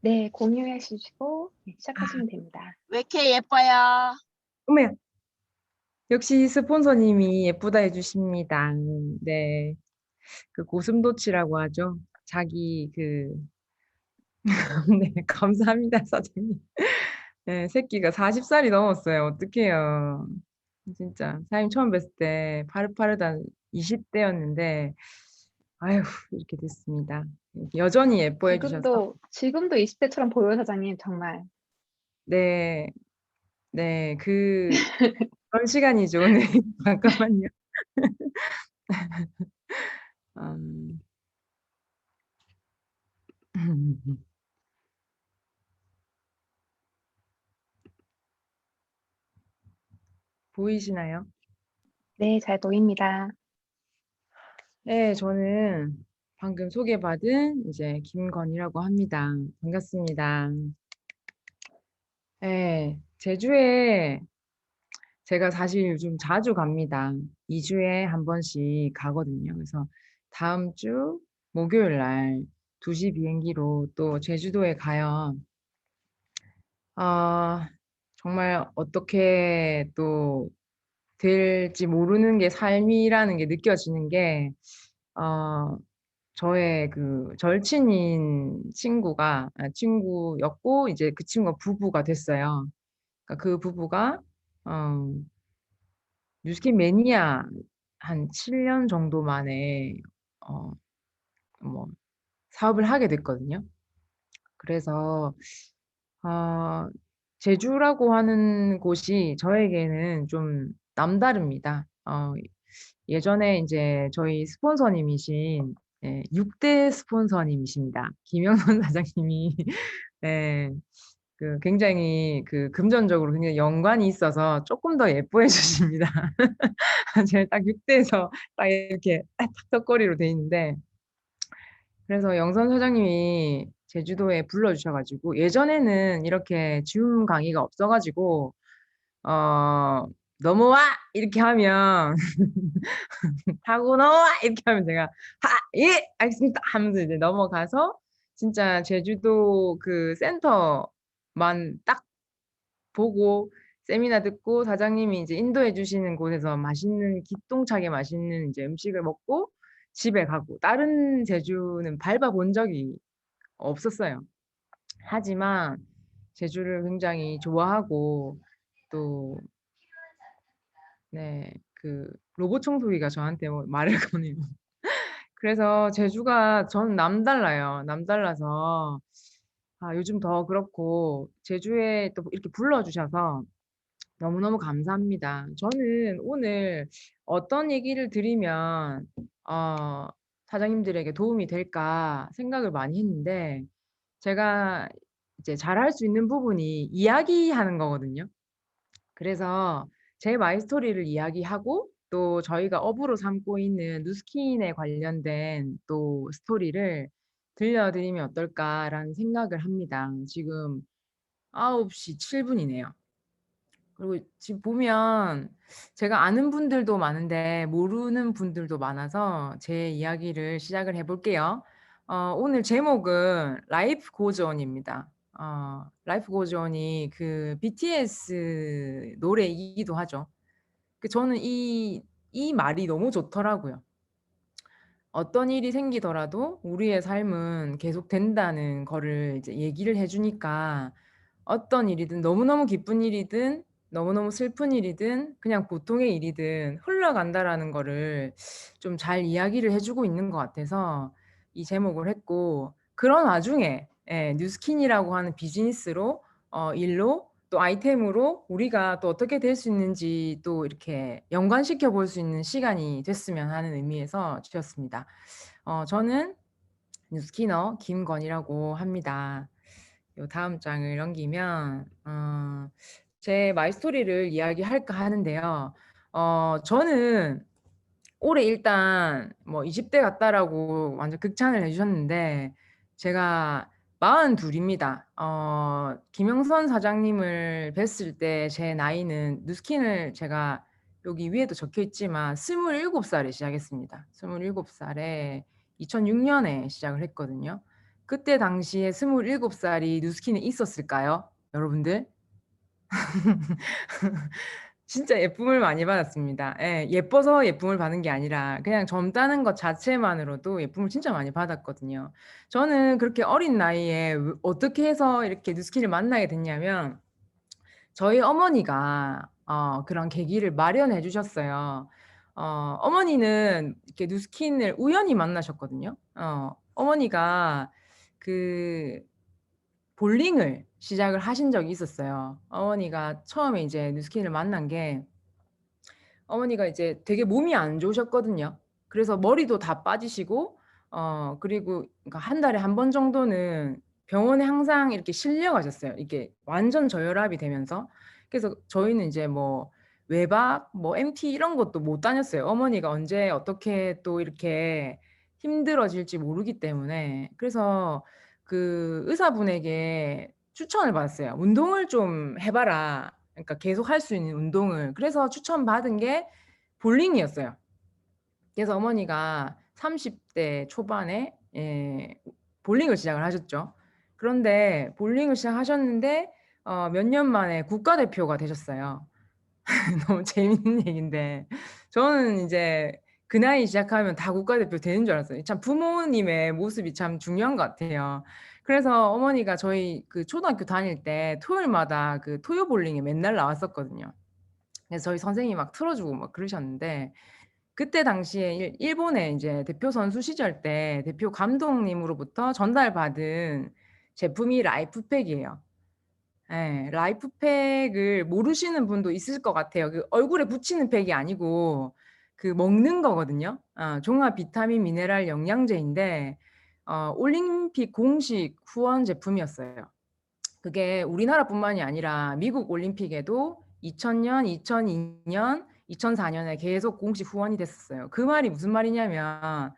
네. 공유해 주시고 네 시작하시면 됩니다. 왜 이렇게 예뻐요? 어머야. 역시 스폰서님이 예쁘다 해주십니다. 네. 그 고슴도치라고 하죠. 자기 그 네, 감사합니다, 사장님. 네, 새끼가 40살이 넘었어요. 어떡해요. 진짜. 사장님 처음 뵀을 때 파릇파릇한 20대였는데, 아휴, 이렇게 됐습니다. 여전히 예뻐해 주셔서. 지금도 20 대처럼 보여요 사장님 정말. 네, 네, 그런 시간이죠. 네, 잠깐만요. 음. 보이시나요? 네. 잘 보입니다. 네, 저는 방금 소개받은 이제 김건희라고 합니다. 반갑습니다. 네, 제주에 제가 사실 요즘 자주 갑니다. 2주에 한 번씩 가거든요. 그래서 다음 주 목요일 날 2시 비행기로 또 제주도에 가요. 아, 정말 어떻게 또 될지 모르는 게 삶이라는 게 느껴지는 게, 어, 저의 그 절친인 친구였고, 이제 그 친구가 부부가 됐어요. 그러니까 그 부부가, 어, 뉴스킨 매니아 한 7년 정도 만에, 어, 뭐, 사업을 하게 됐거든요. 그래서, 어, 제주라고 하는 곳이 저에게는 좀 남다릅니다. 예전에 이제 저희 스폰서님이신 6대 스폰서님이십니다. 김영선 사장님이 네, 그 굉장히 그 금전적으로 굉장히 연관이 있어서 조금 더 예뻐해 주십니다. 제가 딱 6대에서 딱 이렇게 탁탁거리로 돼 있는데 그래서 영선 사장님이 제주도에 불러주셔가지고 예전에는 이렇게 줌 강의가 없어가지고 어 넘어와 이렇게 하면 타고 넘어와 이렇게 하면 제가 예 알겠습니다 하면서 이제 넘어가서 진짜 제주도 그 센터만 딱 보고 세미나 듣고 사장님이 이제 인도해 주시는 곳에서 맛있는 기똥차게 맛있는 이제 음식을 먹고 집에 가고 다른 제주는 밟아본 적이 없었어요. 하지만 제주를 굉장히 좋아하고 또 네, 그 로봇 청소기가 저한테 뭐 말을 거네요. 그래서 제주가 저는 남달라요. 남달라서 요즘 더 그렇고 제주에 또 이렇게 불러주셔서 너무너무 감사합니다. 저는 오늘 어떤 얘기를 드리면 어, 사장님들에게 도움이 될까 생각을 많이 했는데 제가 이제 잘할 수 있는 부분이 이야기하는 거거든요. 그래서 제 마이스토리를 이야기하고 또 저희가 업으로 삼고 있는 누스킨에 관련된 또 스토리를 들려드리면 어떨까라는 생각을 합니다. 지금 9시 7분이네요. 그리고 지금 보면 제가 아는 분들도 많은데 모르는 분들도 많아서 제 이야기를 시작을 해볼게요. 오늘 제목은 라이프 고즈온입니다. 라이프 고즈온이 그 BTS 노래이기도 하죠. 저는 이 말이 너무 좋더라고요. 어떤 일이 생기더라도 우리의 삶은 계속 된다는 거를 이제 얘기를 해주니까 어떤 일이든 너무너무 기쁜 일이든 너무너무 슬픈 일이든 그냥 고통의 일이든 흘러간다라는 거를 좀 잘 이야기를 해주고 있는 것 같아서 이 제목을 했고 그런 와중에 뉴스킨이라고 하는 비즈니스로 일로 또 아이템으로 우리가 또 어떻게 될 수 있는지 또 이렇게 연관시켜 볼 수 있는 시간이 됐으면 하는 의미에서 주셨습니다. 저는 뉴스키너 김건희라고 합니다. 요 다음 장을 넘기면 제 마이스토리를 이야기할까 하는데요. 저는 올해 일단 뭐 20대 같다라고 완전 극찬을 해주셨는데 제가 42입니다. 김영선 사장님을 뵀을 때 제 나이는 뉴스킨을 제가 여기 위에도 적혀 있지만 27살에 시작했습니다. 27살에 2006년에 시작을 했거든요. 그때 당시에 27살이 누스킨에 있었을까요? 여러분들? 진짜 예쁨을 많이 받았습니다. 예, 예뻐서 예쁨을 받은 게 아니라 그냥 젊다는 것 자체만으로도 예쁨을 진짜 많이 받았거든요. 저는 그렇게 어린 나이에 어떻게 해서 이렇게 누스킨을 만나게 됐냐면 저희 어머니가 그런 계기를 마련해 주셨어요. 어머니는 이렇게 누스킨을 우연히 만나셨거든요. 어머니가 그 볼링을 시작을 하신 적이 있었어요. 어머니가 처음에 이제 누스킨을 만난 게 어머니가 이제 되게 몸이 안 좋으셨거든요. 그래서 머리도 다 빠지시고 그리고 그러니까 한 달에 한 번 정도는 병원에 항상 이렇게 실려 가셨어요. 이게 완전 저혈압이 되면서. 그래서 저희는 이제 뭐 외박, 뭐 MT 이런 것도 못 다녔어요. 어머니가 언제 어떻게 또 이렇게 힘들어질지 모르기 때문에. 그래서 그 의사분에게 추천을 받았어요. "운동을 좀 해 봐라." 그러니까 계속 할 수 있는 운동을. 그래서 추천받은 게 볼링이었어요. 그래서 어머니가 30대 초반에 볼링을 시작을 하셨죠. 그런데 볼링을 시작하셨는데 몇 년 만에 국가대표가 되셨어요. 너무 재밌는 얘기인데 저는 이제 그 나이 시작하면 다 국가대표 되는 줄 알았어요. 참 부모님의 모습이 참 중요한 것 같아요. 그래서 어머니가 저희 그 초등학교 다닐 때 토요일마다 그 토요 볼링에 맨날 나왔었거든요. 그래서 저희 선생님이 막 틀어주고 막 그러셨는데 그때 당시에 일본의 이제 대표 선수 시절 때 대표 감독님으로부터 전달받은 제품이 라이프팩이에요. 예, 라이프팩을 모르시는 분도 있을 것 같아요. 그 얼굴에 붙이는 팩이 아니고 그 먹는 거거든요. 종합 비타민 미네랄 영양제인데 올림픽 공식 후원 제품이었어요. 그게 우리나라뿐만이 아니라 미국 올림픽에도 2000년, 2002년, 2004년에 계속 공식 후원이 됐었어요. 그 말이 무슨 말이냐면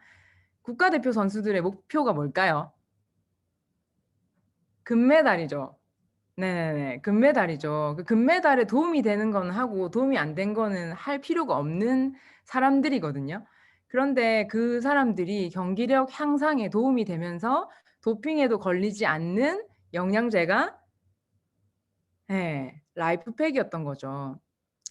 국가대표 선수들의 목표가 뭘까요? 금메달이죠. 네네네. 금메달이죠. 그 금메달에 도움이 되는 건 하고 도움이 안 된 거는 할 필요가 없는 사람들이거든요. 그런데 그 사람들이 경기력 향상에 도움이 되면서 도핑에도 걸리지 않는 영양제가 라이프팩이었던 거죠.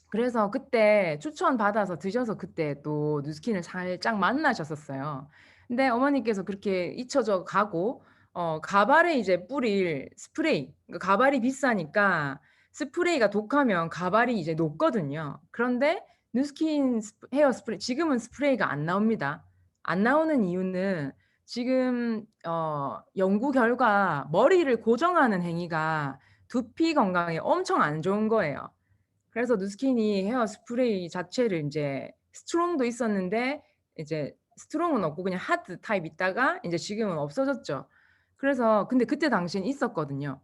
그래서 그때 추천받아서 드셔서 그때 또 누스킨을 살짝 만나셨었어요. 근데 어머니께서 그렇게 잊혀져 가고 가발에 이제 뿌릴 스프레이, 그러니까 가발이 비싸니까 스프레이가 독하면 가발이 이제 녹거든요. 그런데 누스킨 헤어 스프레이, 지금은 스프레이가 안 나옵니다. 안 나오는 이유는 지금 연구 결과 머리를 고정하는 행위가 두피 건강에 엄청 안 좋은 거예요. 그래서 누스키니 헤어 스프레이 자체를 이제 스트롱도 있었는데 이제 스트롱은 없고 그냥 하드 타입 있다가 이제 지금은 없어졌죠. 그래서 근데 그때 당시엔 있었거든요.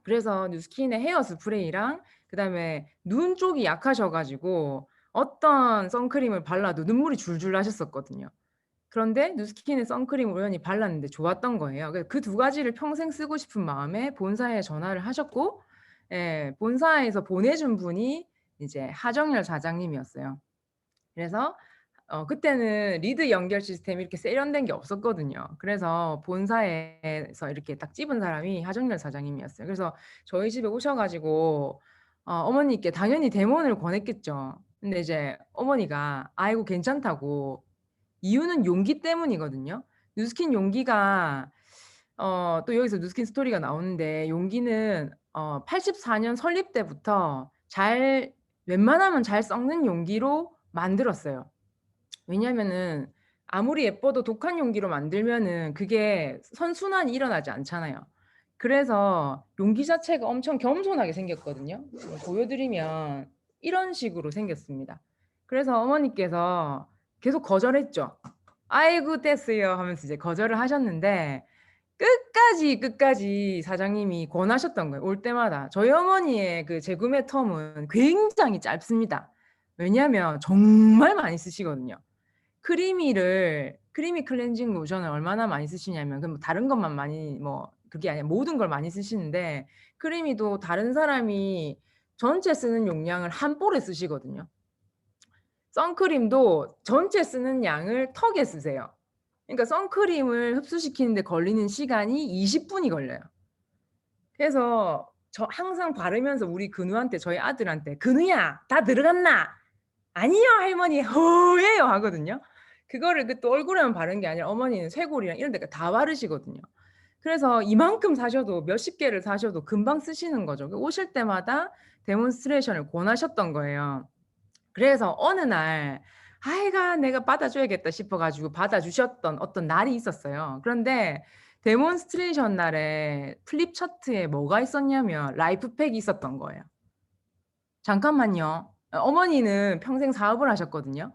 그래서 누스킨의 헤어 스프레이랑 그다음에 눈 쪽이 약하셔가지고 어떤 선크림을 발라도 눈물이 줄줄 나셨었거든요. 그런데 누스킨의 선크림을 우연히 발랐는데 좋았던 거예요. 그 두 가지를 평생 쓰고 싶은 마음에 본사에 전화를 하셨고, 본사에서 보내준 분이 이제 하정열 사장님이었어요. 그래서 그때는 리드 연결 시스템이 이렇게 세련된 게 없었거든요. 그래서 본사에서 이렇게 딱 집은 사람이 하정열 사장님이었어요. 그래서 저희 집에 오셔가지고 어머니께 당연히 데몬을 권했겠죠. 근데 이제 어머니가 아이고 괜찮다고 이유는 용기 때문이거든요. 누스킨 용기가 또 여기서 누스킨 스토리가 나오는데 용기는 84년 설립 때부터 잘 웬만하면 잘 썩는 용기로 만들었어요. 왜냐면은 아무리 예뻐도 독한 용기로 만들면은 그게 선순환이 일어나지 않잖아요. 그래서 용기 자체가 엄청 겸손하게 생겼거든요. 보여드리면 이런 식으로 생겼습니다. 그래서 어머니께서 계속 거절했죠. 아이고 됐어요 하면서 이제 거절을 하셨는데 끝까지 사장님이 권하셨던 거예요. 올 때마다. 저희 어머니의 그 재구매 텀은 굉장히 짧습니다. 왜냐하면 정말 많이 쓰시거든요. 크리미 클렌징 로션을 얼마나 많이 쓰시냐면 그뭐 다른 것만 많이 뭐 그게 아니라 모든 걸 많이 쓰시는데 크리미도 다른 사람이 전체 쓰는 용량을 한 볼에 쓰시거든요. 선크림도 전체 쓰는 양을 턱에 쓰세요. 그러니까 선크림을 흡수시키는데 걸리는 시간이 20분이 걸려요. 그래서 저 항상 바르면서 우리 근우한테, 저희 아들한테, 근우야 다 들어갔나? 아니요 할머니 허예요 하거든요. 그거를 그 또 얼굴에만 바른 게 아니라 어머니는 쇄골이랑 이런 데가 다 바르시거든요. 그래서 이만큼 사셔도 몇십 개를 사셔도 금방 쓰시는 거죠. 오실 때마다 데몬스트레이션을 권하셨던 거예요. 그래서 어느 날 아이가 내가 받아줘야겠다 싶어가지고 받아주셨던 어떤 날이 있었어요. 그런데 데몬스트레이션 날에 플립 차트에 뭐가 있었냐면 라이프팩이 있었던 거예요. 잠깐만요. 어머니는 평생 사업을 하셨거든요.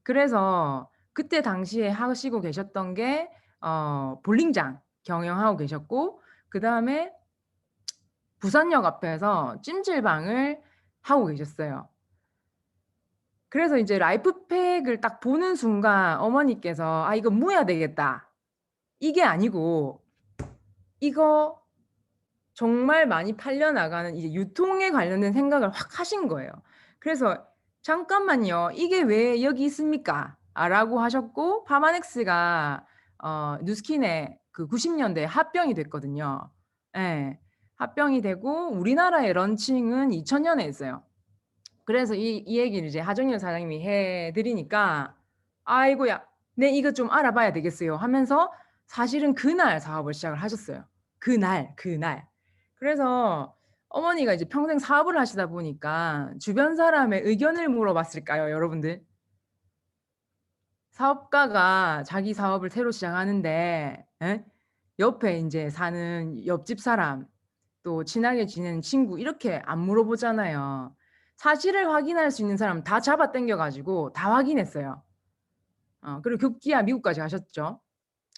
그래서 그때 당시에 하시고 계셨던 게 볼링장 경영하고 계셨고, 그 다음에 부산역 앞에서 찜질방을 하고 계셨어요. 그래서 이제 라이프팩을 딱 보는 순간 어머니께서 아 이거 모아야 되겠다. 이게 아니고 이거 정말 많이 팔려나가는 이제 유통에 관련된 생각을 확 하신 거예요. 그래서 잠깐만요. 이게 왜 여기 있습니까? 라고 하셨고, 파마넥스가 뉴스킨에 그 90년대에 합병이 됐거든요. 예. 합병이 되고 우리나라의 런칭은 2000년에 했어요. 그래서 이 얘기를 이제 하정연 사장님이 해드리니까 아이고야, 네 이거 좀 알아봐야 되겠어요 하면서 사실은 그날 사업을 시작을 하셨어요. 그날. 그래서 어머니가 이제 평생 사업을 하시다 보니까 주변 사람의 의견을 물어봤을까요, 여러분들? 사업가가 자기 사업을 새로 시작하는데 옆에 이제 사는 옆집 사람, 또 친하게 지내는 친구 이렇게 안 물어보잖아요. 사실을 확인할 수 있는 사람 다 잡아 당겨가지고 다 확인했어요. 그리고 급기야 미국까지 가셨죠.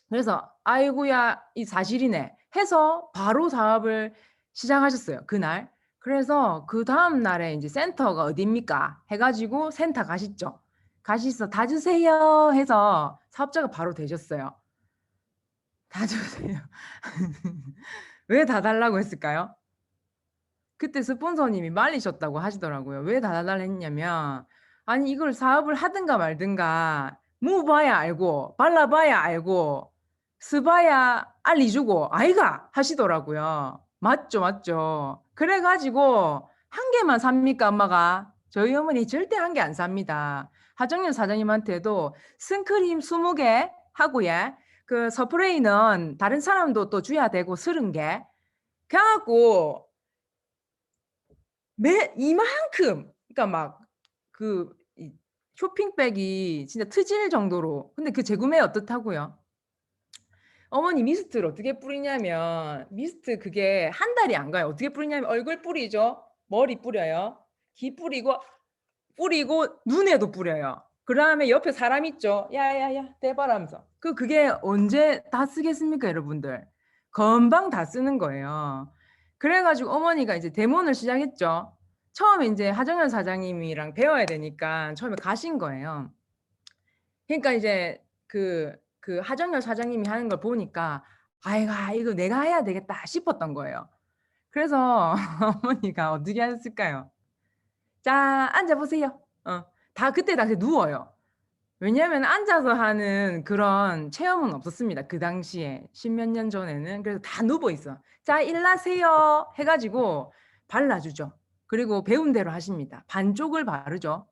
그래서 아이고야 이 사실이네 해서 바로 사업을 시작하셨어요. 그날. 그래서 그 다음 날에 이제 센터가 어디입니까? 해가지고 센터 가시죠. 가시서 다 주세요 해서 사업자가 바로 되셨어요. 다 주세요. 왜 다 달라고 했을까요? 그때 스폰서님이 말리셨다고 하시더라고요. 왜 다 달라 했냐면 아니 이걸 사업을 하든가 말든가 묵어봐야 알고 발라봐야 알고 쓰봐야 알리주고 아이가 하시더라고요. 맞죠. 그래가지고 한 개만 삽니까 엄마가? 저희 어머니 절대 한 개 안 삽니다. 하정연 사장님한테도 생크림 20개 하고요. 그 스프레이는 다른 사람도 또 줘야 되고 30개. 그래갖고 이만큼 그러니까 막 그 쇼핑백이 진짜 트질 정도로. 근데 그 재구매 어떻다고요? 어머니 미스트를 어떻게 뿌리냐면 미스트 그게 한 달이 안 가요. 어떻게 뿌리냐면 얼굴 뿌리죠. 머리 뿌려요. 귀 뿌리고 눈에도 뿌려요. 그 다음에 옆에 사람 있죠. 야야야 대바라면서. 그게 언제 다 쓰겠습니까 여러분들? 금방 다 쓰는 거예요. 그래가지고 어머니가 이제 데몬을 시작했죠. 처음에 이제 하정연 사장님이랑 배워야 되니까 처음에 가신 거예요. 그러니까 이제 그 하정연 사장님이 하는 걸 보니까 아이가 이거 내가 해야 되겠다 싶었던 거예요. 그래서 어머니가 어떻게 하셨을까요? 자, 앉아보세요. 다 그때 당시에 누워요. 왜냐하면 앉아서 하는 그런 체험은 없었습니다. 그 당시에 십몇 년 전에는. 그래서 다 누워 있어. 자, 일나세요 해가지고 발라주죠. 그리고 배운 대로 하십니다. 반쪽을 바르죠.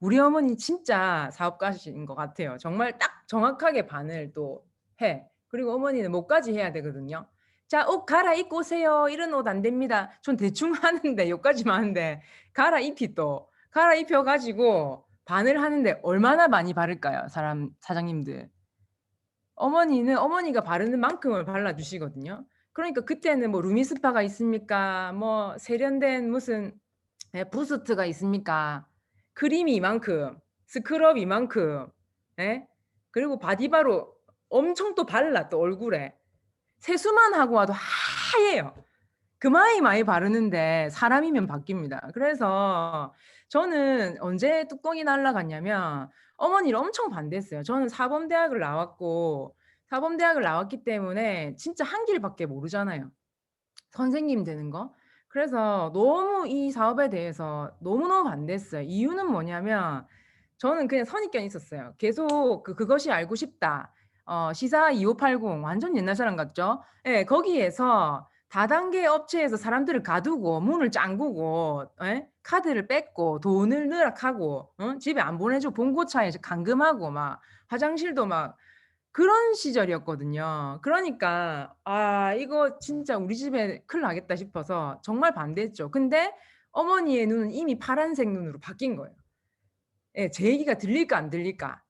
우리 어머니 진짜 사업가신 것 같아요. 정말 딱 정확하게 반을 또 해. 그리고 어머니는 목까지 해야 되거든요. 자, 옷 갈아입고 오세요. 이런 옷 안 됩니다. 전 대충 하는데 여기까지만 하는데 갈아입혀가지고 반을 하는데 얼마나 많이 바를까요? 사장님들. 어머니는 어머니가 바르는 만큼을 발라주시거든요. 그러니까 그때는 뭐 루미스파가 있습니까? 뭐 세련된 무슨 부스트가 있습니까? 크림이 이만큼, 스크럽 이만큼, 예? 그리고 바디바로 엄청 또 발라 또 얼굴에 세수만 하고 와도 하얘요. 그마이 많이 바르는데 사람이면 바뀝니다. 그래서 저는 언제 뚜껑이 날라갔냐면 어머니를 엄청 반대했어요. 저는 사범대학을 나왔고 사범대학을 나왔기 때문에 진짜 한 길밖에 모르잖아요. 선생님 되는 거. 그래서 너무 이 사업에 대해서 너무너무 반대했어요. 이유는 뭐냐면 저는 그냥 선입견이 있었어요. 계속 그것이 알고 싶다. 시사 2580 완전 옛날 사람 같죠? 예, 거기에서 다단계 업체에서 사람들을 가두고 문을 잠그고 예? 카드를 뺏고 돈을 누락하고 집에 안 보내주고 봉고차에서 감금하고 막 화장실도 막 그런 시절이었거든요. 그러니까 아 이거 진짜 우리 집에 큰일 나겠다 싶어서 정말 반대했죠. 근데 어머니의 눈은 이미 파란색 눈으로 바뀐 거예요. 예, 제 얘기가 들릴까 안 들릴까?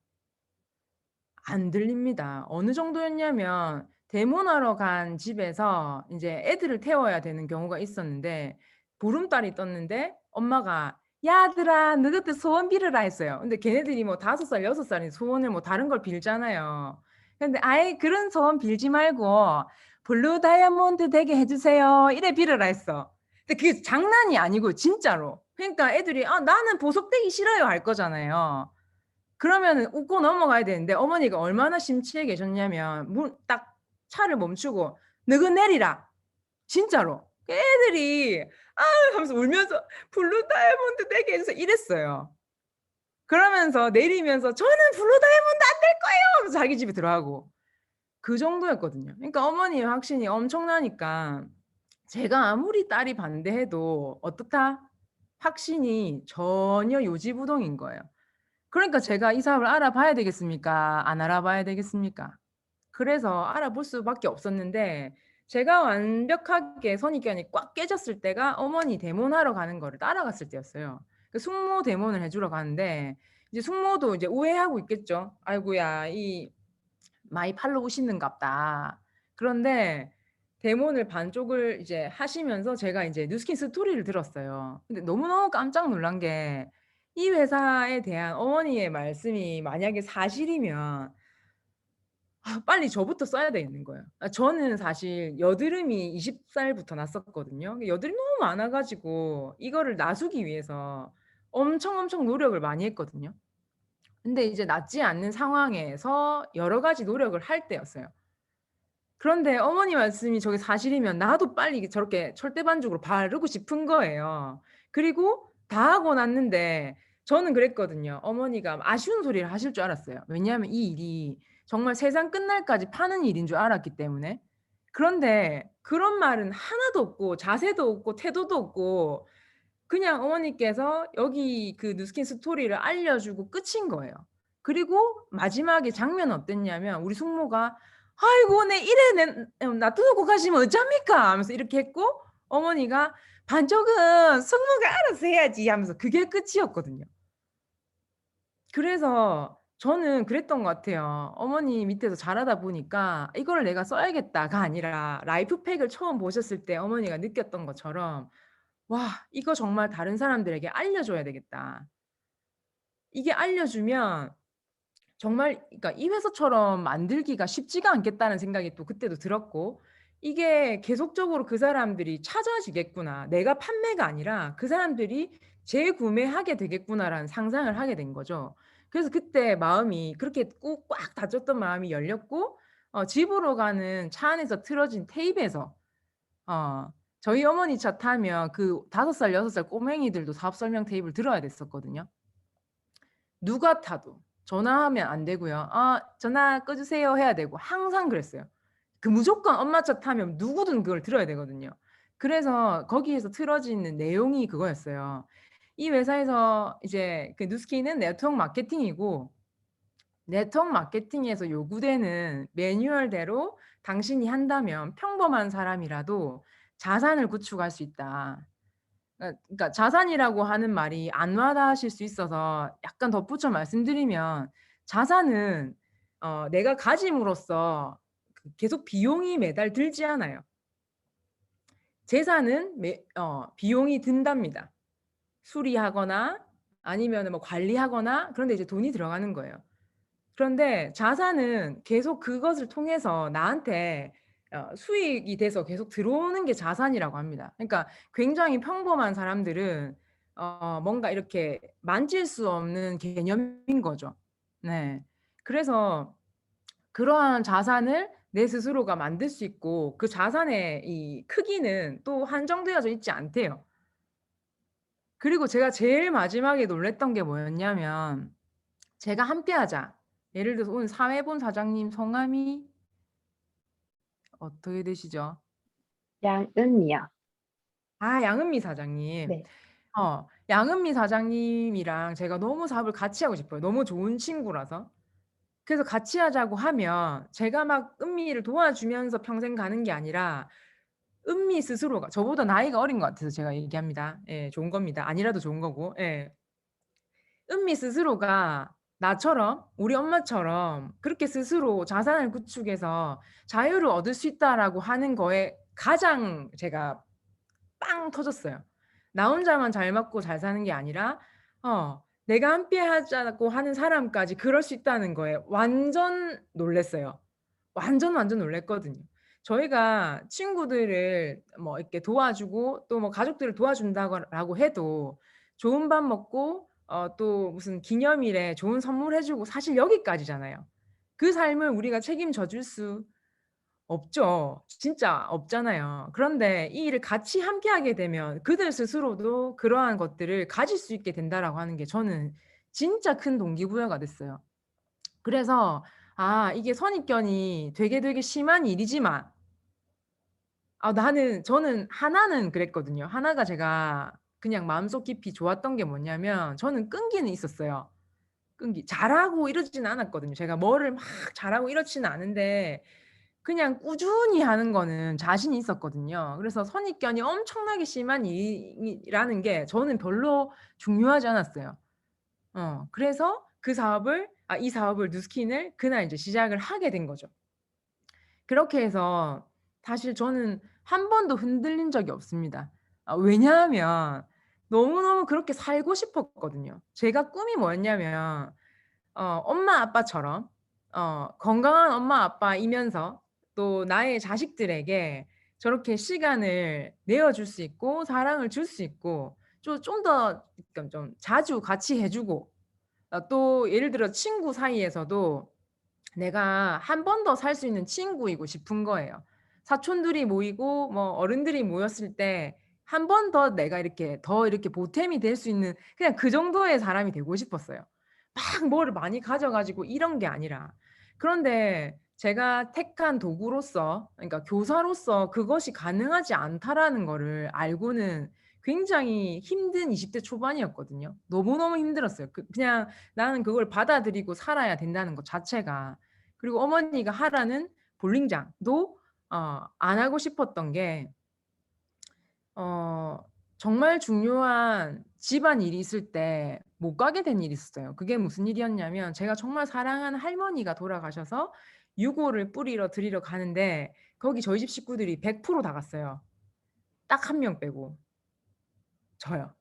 안 들립니다. 어느 정도였냐면 대문하러 간 집에서 이제 애들을 태워야 되는 경우가 있었는데 보름달이 떴는데 엄마가 야 아들아 너 그때 소원 빌으라 했어요. 근데 걔네들이 뭐 5살 6살인 소원을 뭐 다른 걸 빌잖아요. 근데 아예 그런 소원 빌지 말고 블루 다이아몬드 되게 해주세요 이래 빌으라 했어. 근데 그게 장난이 아니고 진짜로. 그러니까 애들이 아 나는 보석되기 싫어요 할 거잖아요. 그러면은 웃고 넘어가야 되는데 어머니가 얼마나 심취해 계셨냐면 문 딱 차를 멈추고 "너그 내리라." 진짜로. 애들이 "아." 하면서 울면서 "블루 다이아몬드 내게." 해서 이랬어요. 그러면서 내리면서 "저는 블루 다이아몬드 안 낼 거예요." 하면서 자기 집에 들어가고. 그 정도였거든요. 그러니까 어머니의 확신이 엄청나니까 제가 아무리 딸이 반대해도 어떻다? 확신이 전혀 요지부동인 거예요. 그러니까 제가 이 사업을 알아봐야 되겠습니까? 안 알아봐야 되겠습니까? 그래서 알아볼 수밖에 없었는데 제가 완벽하게 선입견이 꽉 깨졌을 때가 어머니 대모하러 가는 거를 따라갔을 때였어요. 그 숙모 대모를 해주러 가는데 이제 숙모도 이제 오해하고 있겠죠. 아이고야 이 많이 팔러 오시는갑다. 그런데 대본을 반쪽을 이제 하시면서 제가 이제 뉴스킨 스토리를 들었어요. 근데 너무너무 깜짝 놀란 게 이 회사에 대한 어머니의 말씀이 만약에 사실이면 빨리 저부터 써야 되겠는 거예요. 저는 사실 여드름이 20살부터 났었거든요. 여드름이 너무 많아 가지고 이거를 나수기 위해서 엄청 노력을 많이 했거든요. 근데 이제 낫지 않는 상황에서 여러 가지 노력을 할 때였어요. 그런데 어머니 말씀이 저게 사실이면 나도 빨리 저렇게 철대반죽으로 바르고 싶은 거예요. 그리고 다 하고 났는데 저는 그랬거든요. 어머니가 아쉬운 소리를 하실 줄 알았어요. 왜냐하면 이 일이 정말 세상 끝날까지 파는 일인 줄 알았기 때문에. 그런데 그런 말은 하나도 없고 자세도 없고 태도도 없고 그냥 어머니께서 여기 그 누스킨 스토리를 알려주고 끝인 거예요. 그리고 마지막에 장면은 어땠냐면 우리 숙모가 아이고 내 이래 놔두고 가시면 어쩝니까 하면서 이렇게 했고 어머니가 반쪽은 숙모가 알아서 해야지 하면서 그게 끝이었거든요. 그래서 저는 그랬던 것 같아요. 어머니 밑에서 자라다 보니까 이거를 내가 써야겠다가 아니라 라이프팩을 처음 보셨을 때 어머니가 느꼈던 것처럼 와, 이거 정말 다른 사람들에게 알려줘야 되겠다. 이게 알려주면 정말, 그러니까 이 회사처럼 만들기가 쉽지가 않겠다는 생각이 또 그때도 들었고, 이게 계속적으로 그 사람들이 찾아지겠구나. 내가 판매가 아니라 그 사람들이 재구매하게 되겠구나라는 상상을 하게 된 거죠. 그래서 그때 마음이 그렇게 꾹 꽉 닫혔던 마음이 열렸고, 집으로 가는 차 안에서 틀어진 테이프에서 어. 저희 어머니 차 타면 그 5살 6살 꼬맹이들도 사업 설명 테이프를 들어야 됐었거든요. 누가 타도 전화하면 안 되고요. 전화 꺼 주세요 해야 되고 항상 그랬어요. 그 무조건 엄마 차 타면 누구든 그걸 들어야 되거든요. 그래서 거기에서 틀어지는 내용이 그거였어요. 이 회사에서 이제 그 누스키는 네트워크 마케팅이고 네트워크 마케팅에서 요구되는 매뉴얼대로 당신이 한다면 평범한 사람이라도 자산을 구축할 수 있다. 그러니까 자산이라고 하는 말이 안 와닿으실 수 있어서 약간 덧붙여 말씀드리면 자산은 내가 가짐으로써 계속 비용이 매달 들지 않아요. 재산은 비용이 든답니다. 수리하거나 아니면 뭐 관리하거나 그런데 이제 돈이 들어가는 거예요. 그런데 자산은 계속 그것을 통해서 나한테 수익이 돼서 계속 들어오는 게 자산이라고 합니다. 그러니까 굉장히 평범한 사람들은 뭔가 이렇게 만질 수 없는 개념인 거죠. 네. 그래서 그러한 자산을 내 스스로가 만들 수 있고 그 자산의 이 크기는 또 한정되어져 있지 않대요. 그리고 제가 제일 마지막에 놀랬던 게 뭐였냐면 제가 함께하자. 예를 들어서 오늘 사회본 사장님 성함이 어떻게 되시죠? 양은미요. 아, 양은미 사장님. 네. 양은미 사장님이랑 제가 너무 사업을 같이 하고 싶어요. 너무 좋은 친구라서. 그래서 같이 하자고 하면 제가 막 은미를 도와주면서 평생 가는 게 아니라 은미 스스로가 저보다 나이가 어린 것 같아서 제가 얘기합니다. 예, 좋은 겁니다. 아니라도 좋은 거고. 예. 은미 스스로가 나처럼 우리 엄마처럼 그렇게 스스로 자산을 구축해서 자유를 얻을 수 있다라고 하는 거에 가장 제가 빵 터졌어요. 나 혼자만 잘 먹고 잘 사는 게 아니라 내가 함께 하자고 하는 사람까지 그럴 수 있다는 거에 완전 놀랬어요. 완전 놀랬거든요. 저희가 친구들을 뭐 이렇게 도와주고 또 뭐 가족들을 도와준다고 해도 좋은 밥 먹고 또 무슨 기념일에 좋은 선물 해주고 사실 여기까지잖아요. 그 삶을 우리가 책임져 줄 수 없죠. 진짜 없잖아요. 그런데 이 일을 같이 함께 하게 되면 그들 스스로도 그러한 것들을 가질 수 있게 된다라고 하는 게 저는 진짜 큰 동기부여가 됐어요. 그래서 이게 선입견이 되게 심한 일이지만 저는 하나는 그랬거든요. 하나가 제가 그냥 마음속 깊이 좋았던 게 뭐냐면 저는 끈기는 있었어요. 끈기. 잘하고 이러지는 않았거든요. 제가 뭐를 막 잘하고 이렇지는 않은데 그냥 꾸준히 하는 거는 자신이 있었거든요. 그래서 선입견이 엄청나게 심한 일이라는 게 저는 별로 중요하지 않았어요. 그래서 이 사업을 뉴스킨을 그날 이제 시작을 하게 된 거죠. 그렇게 해서 사실 저는 한 번도 흔들린 적이 없습니다. 왜냐하면 너무너무 그렇게 살고 싶었거든요. 제가 꿈이 뭐였냐면 엄마 아빠처럼 건강한 엄마 아빠이면서 또 나의 자식들에게 저렇게 시간을 내어줄 수 있고 사랑을 줄 수 있고 좀 더 좀 자주 같이 해주고 또 예를 들어 친구 사이에서도 내가 한 번 더 살 수 있는 친구이고 싶은 거예요. 사촌들이 모이고 뭐 어른들이 모였을 때 한 번 더 내가 이렇게 보탬이 될 수 있는 그냥 그 정도의 사람이 되고 싶었어요. 막 뭐를 많이 가져가지고 이런 게 아니라. 그런데 제가 택한 도구로서, 그러니까 교사로서 그것이 가능하지 않다라는 거를 알고는 굉장히 힘든 20대 초반이었거든요. 너무너무 힘들었어요. 그냥 나는 그걸 받아들이고 살아야 된다는 것 자체가. 그리고 어머니가 하라는 볼링장도 안 하고 싶었던 게 어, 정말 중요한 집안 일이 있을 때 못 가게 된 일이 있었어요. 그게 무슨 일이었냐면 제가 정말 사랑하는 할머니가 돌아가셔서 유골을 뿌리러 드리러 가는데 거기 저희 집 식구들이 100%다 갔어요. 딱 한 명 빼고 저요.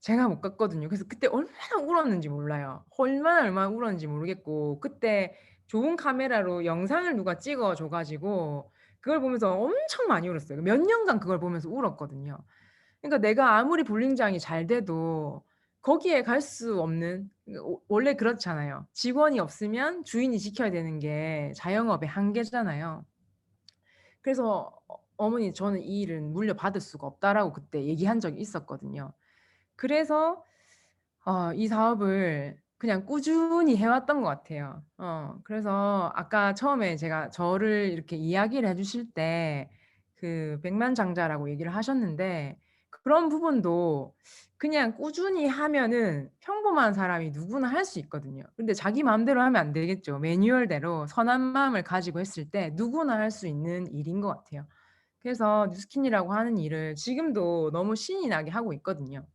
제가 못 갔거든요. 그래서 그때 얼마나 울었는지 몰라요. 얼마나 울었는지 모르겠고 그때 좋은 카메라로 영상을 누가 찍어 줘 가지고 그걸 보면서 엄청 많이 울었어요. 몇 년간 그걸 보면서 울었거든요. 그러니까 내가 아무리 볼링장이 잘 돼도 거기에 갈 수 없는 원래 그렇잖아요. 직원이 없으면 주인이 지켜야 되는 게 자영업의 한계잖아요. 그래서 어머니 저는 이 일은 물려받을 수가 없다라고 그때 얘기한 적이 있었거든요. 그래서 이 사업을 그냥 꾸준히 해왔던 것 같아요. 그래서 아까 처음에 제가 저를 이렇게 이야기를 해주실 때 그 백만장자라고 얘기를 하셨는데 그런 부분도 그냥 꾸준히 하면은 평범한 사람이 누구나 할 수 있거든요. 근데 자기 마음대로 하면 안 되겠죠. 매뉴얼대로 선한 마음을 가지고 했을 때 누구나 할 수 있는 일인 것 같아요. 그래서 뉴스킨이라고 하는 일을 지금도 너무 신이 나게 하고 있거든요.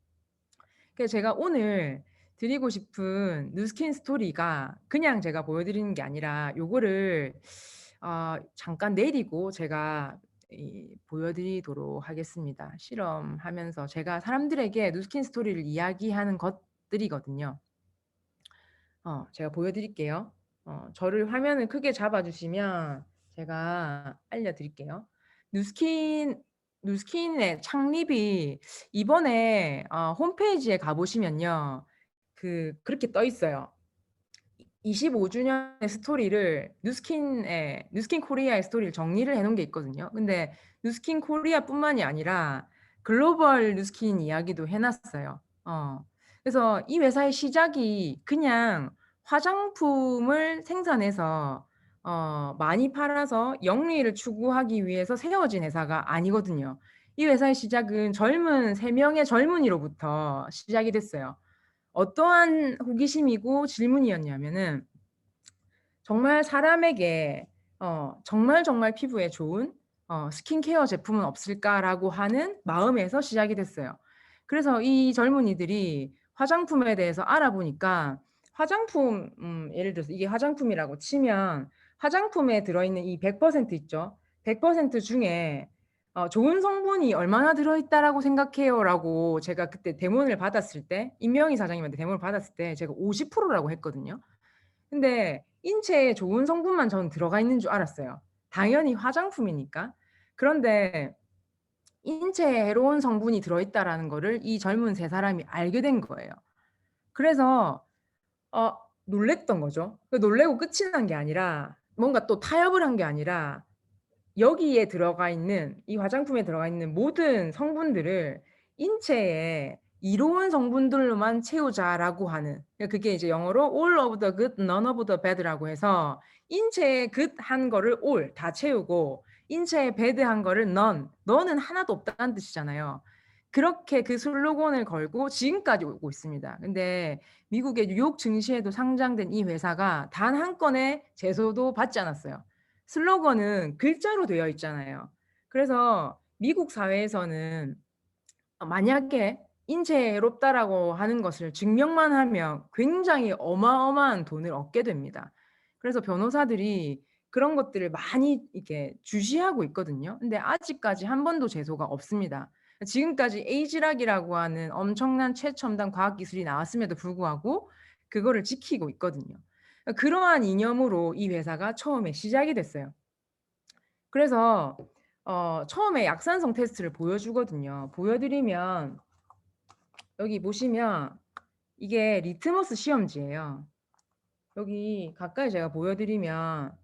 그래서 제가 오늘 드리고 싶은 뉴스킨 스토리가 그냥 제가 보여드리는 게 아니라 요거를 잠깐 내리고 제가 보여드리도록 하겠습니다. 실험하면서 제가 사람들에게 뉴스킨 스토리를 이야기하는 것들이거든요. 제가 보여드릴게요. 저를 화면을 크게 잡아주시면 제가 알려드릴게요. 뉴스킨의 창립이 이번에 홈페이지에 가보시면요. 그렇게 떠 있어요. 25주년의 스토리를 뉴스킨 코리아의 스토리를 정리를 해놓은 게 있거든요. 근데 뉴스킨 코리아뿐만이 아니라 글로벌 뉴스킨 이야기도 해놨어요. 그래서 이 회사의 시작이 그냥 화장품을 생산해서 많이 팔아서 영리를 추구하기 위해서 세워진 회사가 아니거든요. 이 회사의 시작은 젊은 3명의 젊은이로부터 시작이 됐어요. 어떠한 호기심이고 질문이었냐면은 정말 사람에게 정말 피부에 좋은 스킨케어 제품은 없을까라고 하는 마음에서 시작이 됐어요. 그래서 이 젊은이들이 화장품에 대해서 알아보니까 화장품 예를 들어서 이게 화장품이라고 치면 화장품에 들어있는 이 100% 있죠. 100% 중에 좋은 성분이 얼마나 들어있다라고 생각해요라고 제가 그때 대문을 받았을 때 임명희 사장님한테 대문을 받았을 때 제가 50%라고 했거든요. 근데 인체에 좋은 성분만 저는 들어가 있는 줄 알았어요. 당연히 화장품이니까. 그런데 인체에 해로운 성분이 들어있다라는 거를 이 젊은 세 사람이 알게 된 거예요. 그래서 어 놀랬던 거죠. 놀래고 끝이 난 게 아니라 뭔가 또 타협을 한 게 아니라 여기에 들어가 있는 이 화장품에 들어가 있는 모든 성분들을 인체에 이로운 성분들로만 채우자라고 하는 그게 이제 영어로 all of the good, none of the bad라고 해서 인체에 good한 거를 all 다 채우고 인체에 bad한 거를 none는 하나도 없다는 뜻이잖아요. 그렇게 그 슬로건을 걸고 지금까지 오고 있습니다. 근데 미국의 뉴욕 증시에도 상장된 이 회사가 단 한 건의 제소도 받지 않았어요. 슬로건은 글자로 되어 있잖아요. 그래서 미국 사회에서는 만약에 인체에 해롭다라고 하는 것을 증명만 하면 굉장히 어마어마한 돈을 얻게 됩니다. 그래서 변호사들이 그런 것들을 많이 이렇게 주시하고 있거든요. 근데 아직까지 한 번도 제소가 없습니다. 지금까지 에이지락이라고 하는 엄청난 최첨단 과학기술이 나왔음에도 불구하고 그거를 지키고 있거든요. 그러한 이념으로 이 회사가 처음에 시작이 됐어요. 그래서 처음에 약산성 테스트를 보여주거든요. 보여드리면 여기 보시면 이게 리트머스 시험지예요. 여기 가까이 제가 보여드리면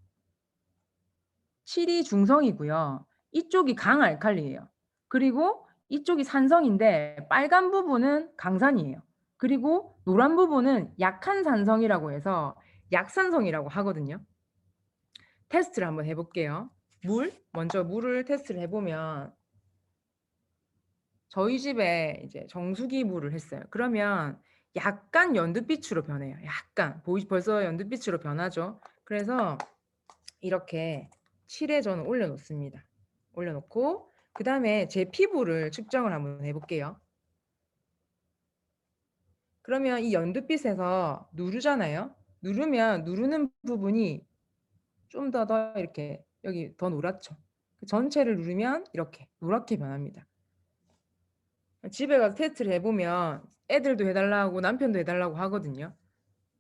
7이 중성이고요. 이쪽이 강알칼리예요. 그리고 이쪽이 산성인데 빨간 부분은 강산이에요. 그리고 노란 부분은 약한 산성이라고 해서 약산성이라고 하거든요. 테스트를 한번 해볼게요. 먼저 물을 테스트를 해보면 저희 집에 이제 정수기 물을 했어요. 그러면 약간 연두빛으로 변해요. 약간 벌써 연두빛으로 변하죠. 그래서 이렇게 칠에 저는 올려놓습니다. 올려놓고 그 다음에 제 피부를 측정을 한번 해볼게요. 그러면 이 연두빛에서 누르잖아요. 누르면 누르는 부분이 좀 더 이렇게 여기 더 노랗죠. 전체를 누르면 이렇게 노랗게 변합니다. 집에 가서 테스트를 해보면 애들도 해달라고 남편도 해달라고 하거든요.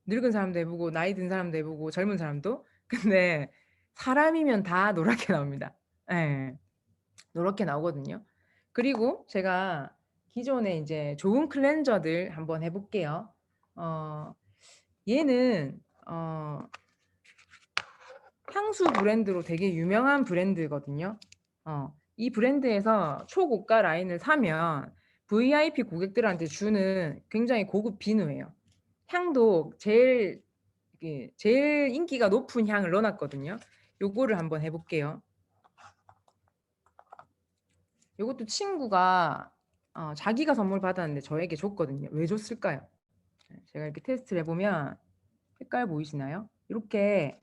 늙은 사람도 해보고 나이 든 사람도 해보고 젊은 사람도. 근데 사람이면 다 노랗게 나옵니다. 네, 노랗게 나오거든요. 그리고 제가 기존에 이제 좋은 클렌저들 한번 해볼게요. 얘는 향수 브랜드로 되게 유명한 브랜드거든요. 이 브랜드에서 초고가 라인을 사면 VIP 고객들한테 주는 굉장히 고급 비누예요. 향도 제일 인기가 높은 향을 넣어놨거든요. 요거를 한번 해볼게요. 요것도 친구가 자기가 선물 받았는데 저에게 줬거든요. 왜 줬을까요? 제가 이렇게 테스트를 해보면 색깔 보이시나요? 이렇게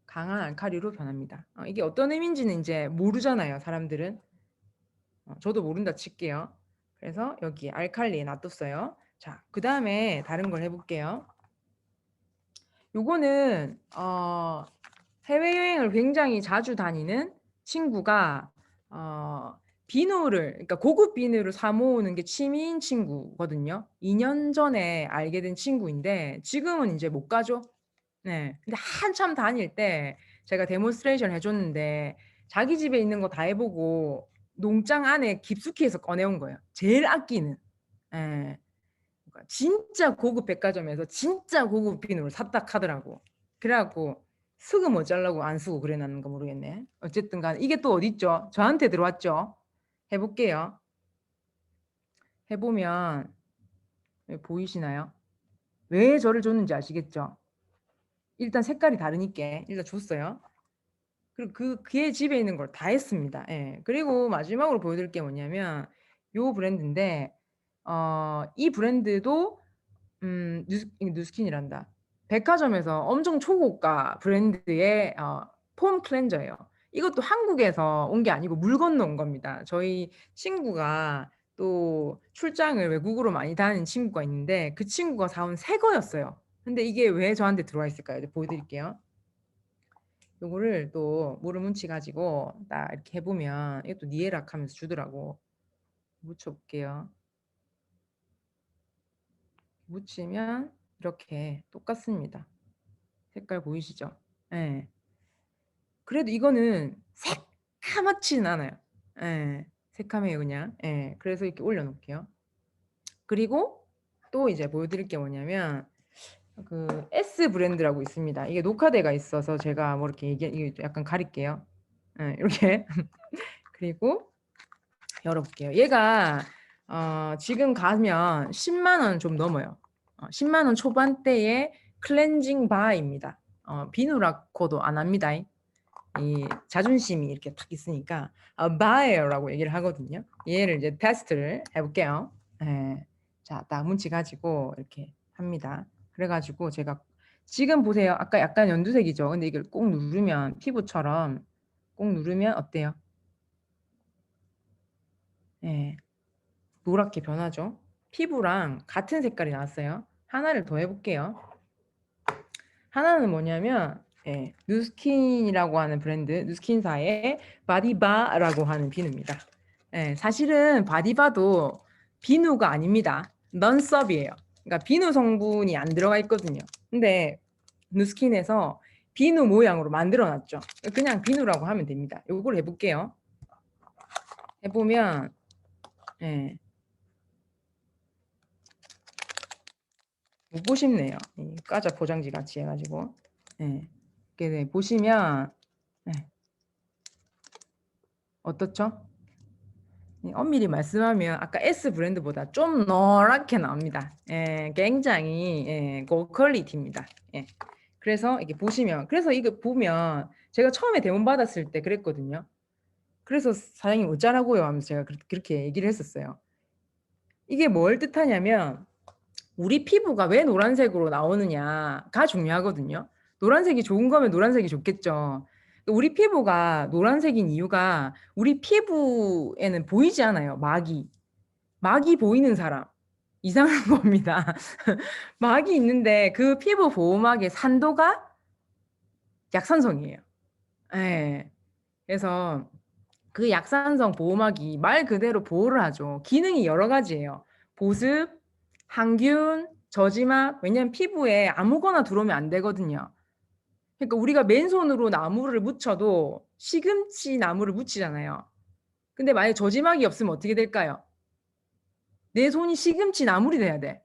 강한 알칼리로 변합니다. 이게 어떤 의미인지는 이제 모르잖아요, 사람들은. 저도 모른다 칠게요. 그래서 여기 알칼리에 놔뒀어요. 자, 그 다음에 다른 걸 해볼게요. 요거는 해외여행을 굉장히 자주 다니는 친구가 비누를, 그러니까 고급 비누를 사 모으는 게 취미인 친구거든요. 2년 전에 알게 된 친구인데 지금은 이제 못 가죠. 네. 근데 한참 다닐 때 제가 데몬스트레이션 해줬는데 자기 집에 있는 거 다 해보고 농장 안에 깊숙이 해서 꺼내온 거예요. 제일 아끼는. 예. 그러니까 진짜 고급 백화점에서 진짜 고급 비누를 샀다 하더라고. 그래갖고 쓰고 뭐 잘라고 안 쓰고 그래놨는 거 모르겠네. 어쨌든 간에 이게 또 어디 있죠? 저한테 들어왔죠? 해볼게요. 해보면 보이시나요? 왜 저를 줬는지 아시겠죠? 일단 색깔이 다르니까 일단 줬어요. 그리고 걔 집에 있는 걸 다 했습니다. 예. 그리고 마지막으로 보여드릴 게 뭐냐면 요 브랜드인데 이 브랜드도 뉴스킨이란다. 백화점에서 엄청 초고가 브랜드의 폼 클렌저예요. 이것도 한국에서 온 게 아니고 물 건너 온 겁니다. 저희 친구가 또 출장을 외국으로 많이 다니는 친구가 있는데 그 친구가 사온 새 거였어요. 근데 이게 왜 저한테 들어와 있을까요? 이제 보여드릴게요. 요거를 또 물을 뭉치 가지고 딱 이렇게 해보면 이것도 니에락 하면서 주더라고. 묻혀볼게요. 묻히면 이렇게 똑같습니다. 색깔 보이시죠? 예. 그래도 이거는 새카맣지는 않아요. 예. 새카매요 그냥. 예. 그래서 이렇게 올려놓을게요. 그리고 또 이제 보여드릴 게 뭐냐면 그 S 브랜드라고 있습니다. 이게 녹화대가 있어서 제가 뭐 이렇게 이게 약간 가릴게요. 예, 이렇게. 그리고 열어볼게요. 얘가 지금 가면 10만 원 좀 넘어요. 10만 원 초반대의 클렌징 바입니다. 비누라고도 안 합니다. 이 자존심이 이렇게 탁 있으니까 바예요라고 얘기를 하거든요. 얘를 이제 테스트를 해볼게요. 예. 자, 딱 문치 가지고 이렇게 합니다. 그래가지고 제가 지금 보세요. 아까 약간 연두색이죠. 근데 이걸 꼭 누르면 피부처럼 꼭 누르면 어때요? 예. 노랗게 변하죠. 피부랑 같은 색깔이 나왔어요. 하나를 더 해볼게요. 하나는 뭐냐면 뉴스킨이라고 하는 브랜드, 뉴스킨사의 바디바라고 하는 비누입니다. 사실은 바디바도 비누가 아닙니다. 넌썹이에요. 그러니까 비누 성분이 안 들어가 있거든요. 근데 뉴스킨에서 비누 모양으로 만들어놨죠. 그냥 비누라고 하면 됩니다. 이걸 해볼게요. 해보면 묻고 싶네요. 이 과자 포장지 같이 해가지고. 이렇게 보시면 어떻죠? 엄밀히 말씀하면 아까 S 브랜드보다 좀 노랗게 나옵니다. 굉장히 고퀄리티입니다. 그래서 이게 보시면 그래서 이거 보면 제가 처음에 대본 받았을 때 그랬거든요. 그래서 사장님 어쩌라고요 하면서 제가 그렇게 얘기를 했었어요. 이게 뭘 뜻하냐면 우리 피부가 왜 노란색으로 나오느냐가 중요하거든요. 노란색이 좋은 거면 노란색이 좋겠죠. 우리 피부가 노란색인 이유가 우리 피부에는 보이지 않아요. 막이 보이는 사람. 이상한 겁니다. 막이 있는데 그 피부 보호막의 산도가 약산성이에요. 예. 그래서 그 약산성 보호막이 말 그대로 보호를 하죠. 기능이 여러 가지예요. 보습, 항균, 저지막. 왜냐면 피부에 아무거나 들어오면 안 되거든요. 그러니까 우리가 맨손으로 나무를 묻혀도 시금치 나무를 묻히잖아요. 근데 만약에 저지막이 없으면 어떻게 될까요? 내 손이 시금치 나물이 돼야 돼.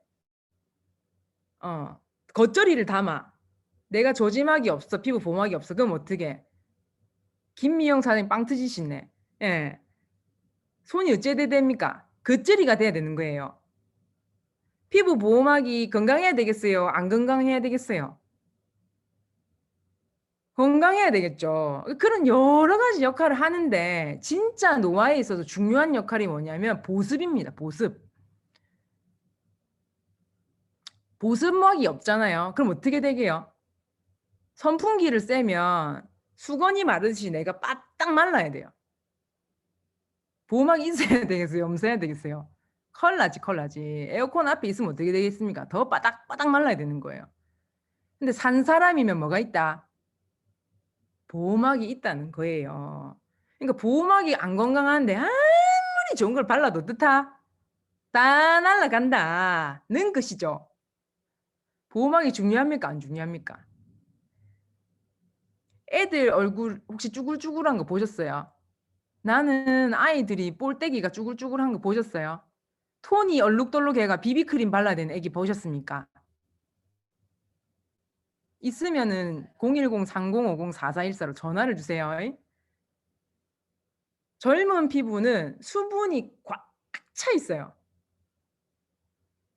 겉절이를 담아. 내가 저지막이 없어. 피부 보호막이 없어. 그럼 어떻게? 김미영 사장님 빵 터지시네. 예. 손이 어째 돼야 됩니까? 겉절이가 돼야 되는 거예요. 피부 보호막이 건강해야 되겠어요? 안 건강해야 되겠어요? 건강해야 되겠죠. 그런 여러 가지 역할을 하는데 진짜 노화에 있어서 중요한 역할이 뭐냐면 보습입니다. 보습. 보습막이 없잖아요. 그럼 어떻게 되게요? 선풍기를 쐬면 수건이 마르듯이 내가 바짝 말라야 돼요. 보호막이 있어야 되겠어요? 없어야 되겠어요? 컬나지 컬나지. 에어컨 앞에 있으면 어떻게 되겠습니까? 더 바닥바닥 말라야 되는 거예요. 근데 산 사람이면 뭐가 있다? 보호막이 있다는 거예요. 그러니까 보호막이 안 건강한데 아무리 좋은 걸 발라도 어떻다? 다 날라간다는 것이죠. 보호막이 중요합니까? 안 중요합니까? 애들 얼굴 혹시 쭈글쭈글한 거 보셨어요? 나는 아이들이 볼때기가 쭈글쭈글한 거 보셨어요? 톤이 얼룩덜룩해가 비비크림 발라야 되는 애기 보셨습니까? 있으면은 010-3050-4414로 전화를 주세요. 젊은 피부는 수분이 꽉 차 있어요.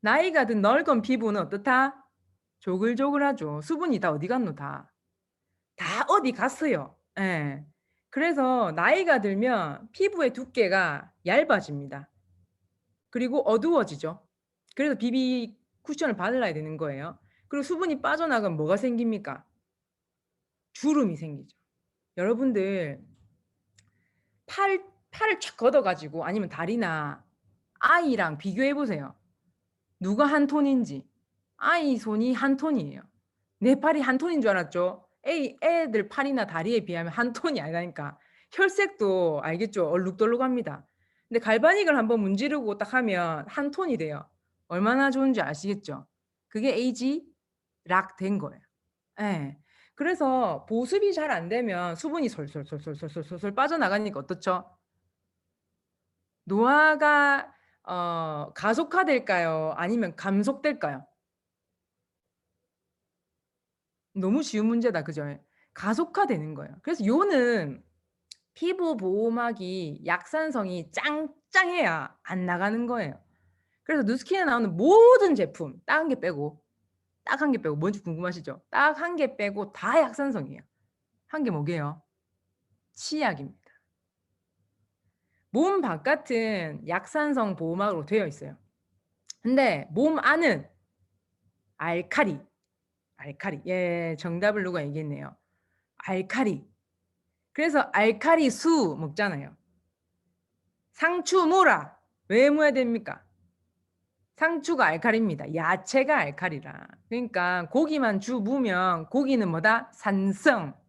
나이가 든 늙은 피부는 어떻다? 조글조글하죠. 수분이 다 어디 갔노 다. 다 어디 갔어요. 예. 그래서 나이가 들면 피부의 두께가 얇아집니다. 그리고 어두워지죠. 그래서 비비 쿠션을 발라야 되는 거예요. 그리고 수분이 빠져나가면 뭐가 생깁니까? 주름이 생기죠. 여러분들 팔을 촥 걷어가지고 아니면 다리나 아이랑 비교해 보세요. 누가 한 톤인지. 아이 손이 한 톤이에요. 내 팔이 한 톤인 줄 알았죠? 애들 팔이나 다리에 비하면 한 톤이 아니라니까. 혈색도 알겠죠? 얼룩덜룩합니다. 근데 갈바닉을 한번 문지르고 딱 하면 한 톤이 돼요. 얼마나 좋은지 아시겠죠? 그게 에이지 락 된 거예요. 예. 그래서 보습이 잘 안 되면 수분이 솔솔솔솔솔솔솔 빠져나가니까 어떻죠? 노화가 가속화될까요? 아니면 감속될까요? 너무 쉬운 문제다. 그죠? 가속화되는 거예요. 그래서 요는 피부 보호막이 약산성이 짱짱해야 안 나가는 거예요. 그래서 누스킨에 나오는 모든 제품 딱 한 개 빼고 딱 한 개 빼고 뭔지 궁금하시죠? 딱 한 개 빼고 다 약산성이에요. 한 개 뭐게요? 치약입니다. 몸 바깥은 약산성 보호막으로 되어 있어요. 근데 몸 안은 알카리. 예, 정답을 누가 얘기했네요. 알카리. 그래서 알카리 수 먹잖아요. 상추 무라. 왜 무야 됩니까? 상추가 알칼리입니다. 야채가 알칼리라. 그러니까 고기만 주 무면 고기는 뭐다? 산성.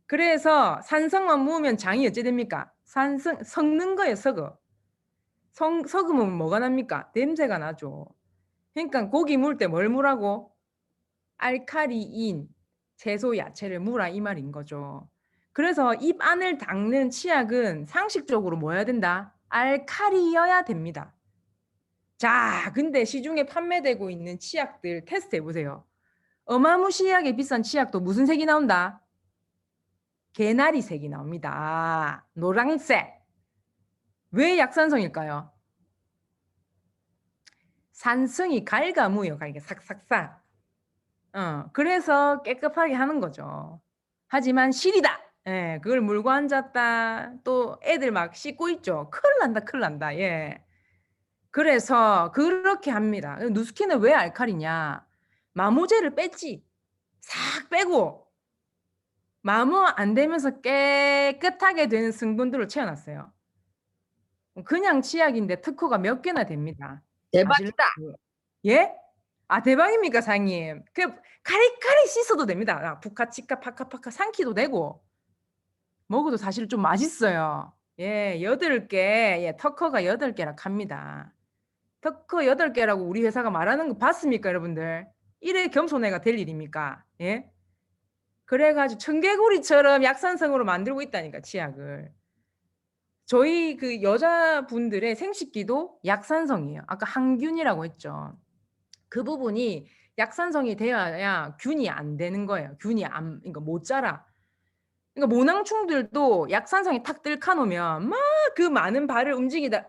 그래서 산성만 무으면 장이 어째 됩니까? 썩는 거예요, 썩어. 썩으면 뭐가 납니까? 냄새가 나죠. 그러니까 고기 물 때 뭘 무라고? 알칼리인 채소 야채를 무라 이 말인 거죠. 그래서 입 안을 닦는 치약은 상식적으로 뭐여야 된다? 알칼리여야 됩니다. 자, 근데 시중에 판매되고 있는 치약들 테스트 해보세요. 어마무시하게 비싼 치약도 무슨 색이 나온다? 개나리 색이 나옵니다. 노란색. 왜 약산성일까요? 산성이 갉아무요. 이게 삭삭삭. 그래서 깨끗하게 하는 거죠. 하지만 실이다. 예, 그걸 물고 앉았다. 또 애들 막 씻고 있죠. 큰일 난다, 큰일 난다. 예. 그래서 그렇게 합니다. 누스킨은 왜 알칼리냐? 마모제를 뺐지. 싹 빼고 마모 안 되면서 깨끗하게 되는 성분들을 채워놨어요. 그냥 치약인데 특허가 몇 개나 됩니다. 대박이다. 아실까요? 예? 아, 대박입니까, 사장님? 그 카리카리 씻어도 됩니다. 아, 부카치카 파카파카 삼키도 되고 먹어도 사실 좀 맛있어요. 예, 8개, 예, 특허가 8개라 합니다. 특허 8개라고 우리 회사가 말하는 거 봤습니까, 여러분들? 이래 겸손해가 될 일입니까? 예? 그래가지고 청개구리처럼 약산성으로 만들고 있다니까, 치약을. 저희 그 여자분들의 생식기도 약산성이에요. 아까 항균이라고 했죠. 그 부분이 약산성이 되어야 균이 안 되는 거예요. 그러니까 못 자라. 그러니까 모낭충들도 약산성이 탁 뜰카 놓으면 막 그 많은 발을 움직이다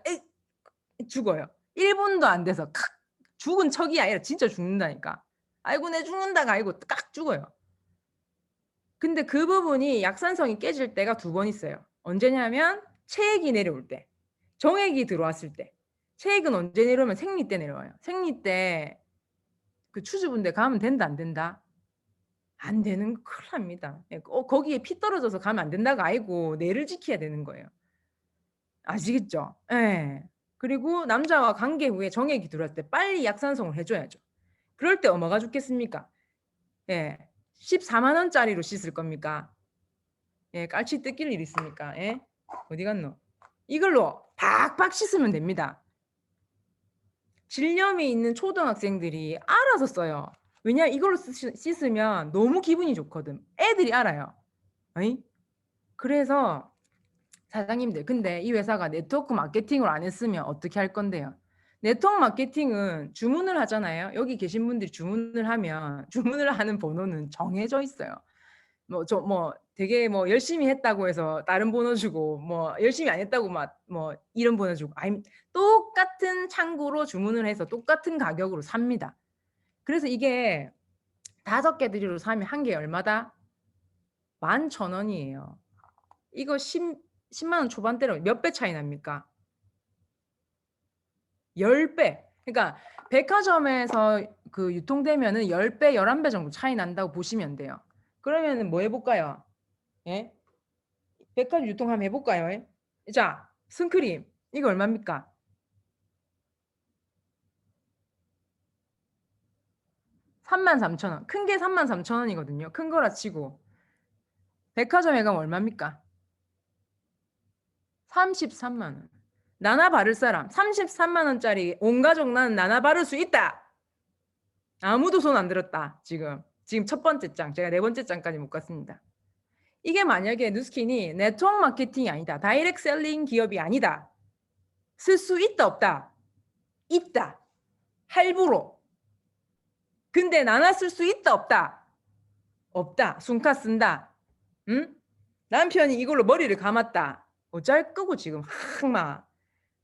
죽어요. 1분도 안 돼서 죽은 척이 아니라 진짜 죽는다니까. 아이고 내 죽는다가 아니고 깍 죽어요. 근데 그 부분이 약산성이 깨질 때가 2번 있어요. 언제냐면 체액이 내려올 때, 정액이 들어왔을 때. 체액은 언제 내려오면 생리 때 내려와요. 생리 때 그 추주분대 가면 된다 안 된다? 안 되는 거 큰일 납니다. 거기에 피 떨어져서 가면 안 된다가 아니고 내를 지켜야 되는 거예요. 아시겠죠? 예. 그리고 남자와 관계 후에 정액이 들어왔을 때 빨리 약산성을 해줘야죠. 그럴 때 뭐가 죽겠습니까? 예. 14만 원짜리로 씻을 겁니까? 예, 깔치 뜯길 일 있습니까? 예? 어디 갔노? 이걸로 박박 씻으면 됩니다. 질염이 있는 초등학생들이 알아서 써요. 왜냐 이걸로 씻으면 너무 기분이 좋거든. 애들이 알아요. 어이? 그래서 사장님들 근데 이 회사가 네트워크 마케팅을 안 했으면 어떻게 할 건데요? 네트워크 마케팅은 주문을 하잖아요. 여기 계신 분들이 주문을 하면 주문을 하는 번호는 정해져 있어요. 뭐 되게 뭐 열심히 했다고 해서 다른 번호 주고 뭐 열심히 안 했다고 막 뭐 이런 번호 주고 아니 똑같은 창구로 주문을 해서 똑같은 가격으로 삽니다. 그래서 이게 5개 들이로 사면 한 개에 얼마다? 11,000원이에요. 이거 10만 원 초반대로 몇 배 차이 납니까? 10배. 그러니까 백화점에서 그 유통되면은 10배, 11배 정도 차이 난다고 보시면 돼요. 그러면은 뭐 해볼까요? 예? 백화점 유통 한번 해볼까요? 예? 자, 선크림. 이거 얼마입니까? 33,000원. 큰 게 33,000원이거든요. 큰 거라 치고. 백화점에 가면 얼마입니까? 33만 원. 나나 바를 사람 33만 원짜리 온 가족 나는 나나 바를 수 있다. 아무도 손 안 들었다. 지금 첫 번째 장. 제가 네 번째 장까지 못 갔습니다. 이게 만약에 누스킨이 네트워크 마케팅이 아니다. 다이렉트 셀링 기업이 아니다. 쓸 수 있다 없다. 있다. 할부로. 근데 나나 쓸 수 있다 없다. 없다. 순카 쓴다. 응? 남편이 이걸로 머리를 감았다. 어쩔 거고 지금 항마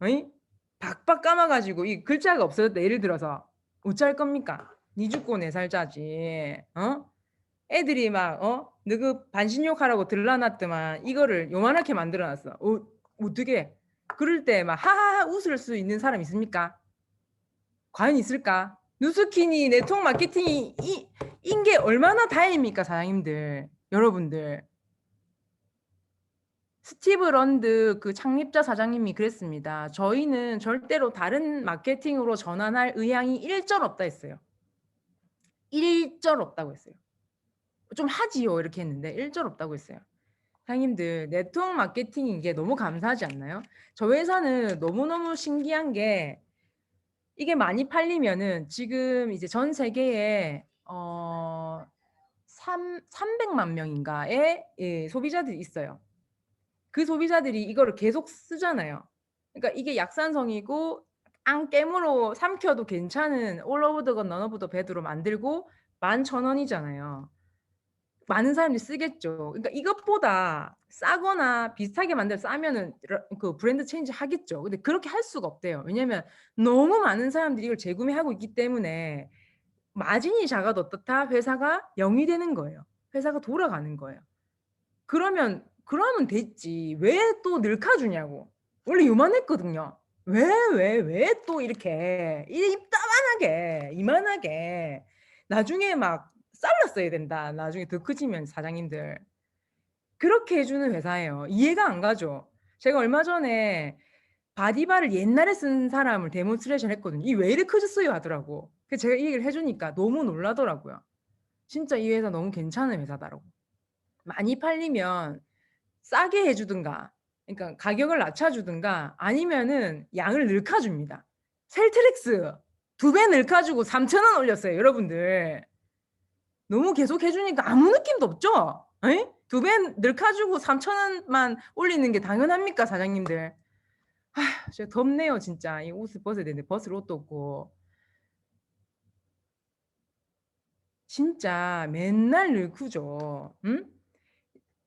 어이? 박박 감아가지고 이 글자가 없어졌다. 예를 들어서 어쩔 겁니까? 니 죽고 내 살자지. 어? 애들이 막 너그 반신욕하라고 들러놨더만 이거를 요만하게 만들어놨어. 어떻게? 그럴 때 막 하하하 웃을 수 있는 사람 있습니까? 과연 있을까? 누스킨이 네트워크 마케팅이 인 게 얼마나 다행입니까, 사장님들, 여러분들. 스티브 런드 그 창립자 사장님이 그랬습니다. 저희는 절대로 다른 마케팅으로 전환할 의향이 일절 없다 했어요. 일절 없다고 했어요. 좀 하지요 이렇게 했는데 일절 없다고 했어요. 사장님들 네트워크 마케팅인 게 너무 감사하지 않나요? 저 회사는 너무너무 신기한 게 이게 많이 팔리면은 지금 이제 전 세계에 300만 명인가의 소비자들이 있어요. 그 소비자들이 이거를 계속 쓰잖아요. 그러니까 이게 약산성이고 안 깨물어 삼켜도 괜찮은 올 오브 더 건, 넌 오브 더 배드로 만들고 11,000원이잖아요. 많은 사람들이 쓰겠죠. 그러니까 이것보다 싸거나 비슷하게 만들어 싸면은 그 브랜드 체인지 하겠죠. 근데 그렇게 할 수가 없대요. 왜냐면 너무 많은 사람들이 이걸 재구매하고 있기 때문에 마진이 작아도 어떻다? 회사가 0이 되는 거예요. 회사가 돌아가는 거예요. 그러면 됐지. 왜 또 늘카주냐고. 원래 요만했거든요. 왜 또 이렇게 입다만하게 이만하게 나중에 막 잘랐어야 된다. 나중에 더 커지면 사장님들. 그렇게 해주는 회사예요. 이해가 안 가죠. 제가 얼마 전에 바디바를 옛날에 쓴 사람을 데몬스트레이션 했거든요. 이 왜 이렇게 커졌어요 하더라고. 그래서 제가 이 얘기를 해주니까 너무 놀라더라고요. 진짜 이 회사 너무 괜찮은 회사다라고. 많이 팔리면 싸게 해주든가, 그러니까 가격을 낮춰주든가, 아니면은 양을 늘카줍니다. 셀트렉스 2배 늘카주고 3,000원 올렸어요, 여러분들. 너무 계속 해주니까 아무 느낌도 없죠? 2배 늘카주고 3,000원만 올리는 게 당연합니까, 사장님들? 진짜 덥네요, 진짜. 이 옷을 벗어야 되는데 벗을 옷도 없고. 진짜 맨날 늘크죠. 응?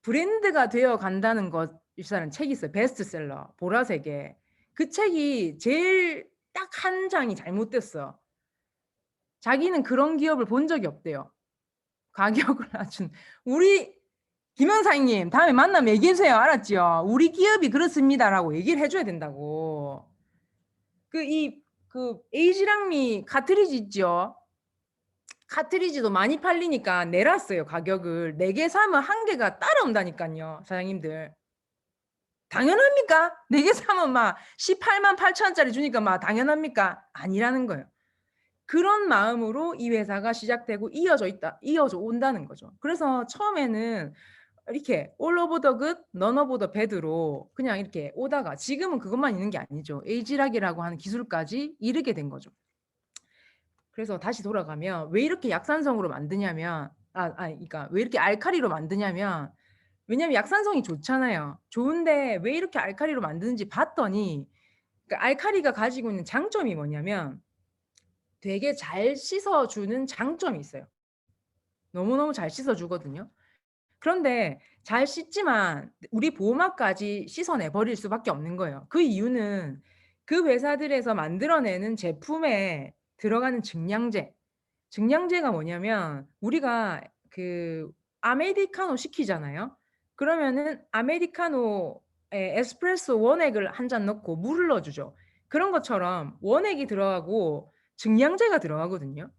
브랜드가 되어 간다는 것이라는 책이 있어요. 베스트셀러 보라색에. 그 책이 제일 딱 한 장이 잘못됐어. 자기는 그런 기업을 본 적이 없대요. 가격을 낮춘. 우리 김영사님 다음에 만나면 얘기해 주세요. 알았지요? 우리 기업이 그렇습니다라고 얘기를 해줘야 된다고. 그 에이지랑미 카트리지 있죠? 카트리지도 많이 팔리니까 내놨어요, 가격을. 4개 사면 1개가 따라온다니까요, 사장님들. 당연합니까? 4개 사면 막 18만 8천원짜리 주니까 막 당연합니까? 아니라는 거예요. 그런 마음으로 이 회사가 시작되고 이어져 온다는 거죠. 그래서 처음에는 이렇게 all over the good, none of the bad로 그냥 이렇게 오다가 지금은 그것만 있는 게 아니죠. 에이지락이라고 하는 기술까지 이르게 된 거죠. 그래서 다시 돌아가면 왜 이렇게 약산성으로 만드냐면 그러니까 왜 이렇게 알칼리로 만드냐면 왜냐면 약산성이 좋잖아요. 좋은데 왜 이렇게 알칼리로 만드는지 봤더니 그러니까 알칼리가 가지고 있는 장점이 뭐냐면 되게 잘 씻어주는 장점이 있어요. 너무너무 잘 씻어주거든요. 그런데 잘 씻지만 우리 보호막까지 씻어내 버릴 수밖에 없는 거예요. 그 이유는 그 회사들에서 만들어내는 제품에 들어가는 증량제, 증량제가 뭐냐면 우리가 그 아메리카노 시키잖아요. 그러면은 아메리카노에 에스프레소 원액을 한 잔 넣고 물을 넣어주죠. 그런 것처럼 원액이 들어가고 증량제가 들어가거든요.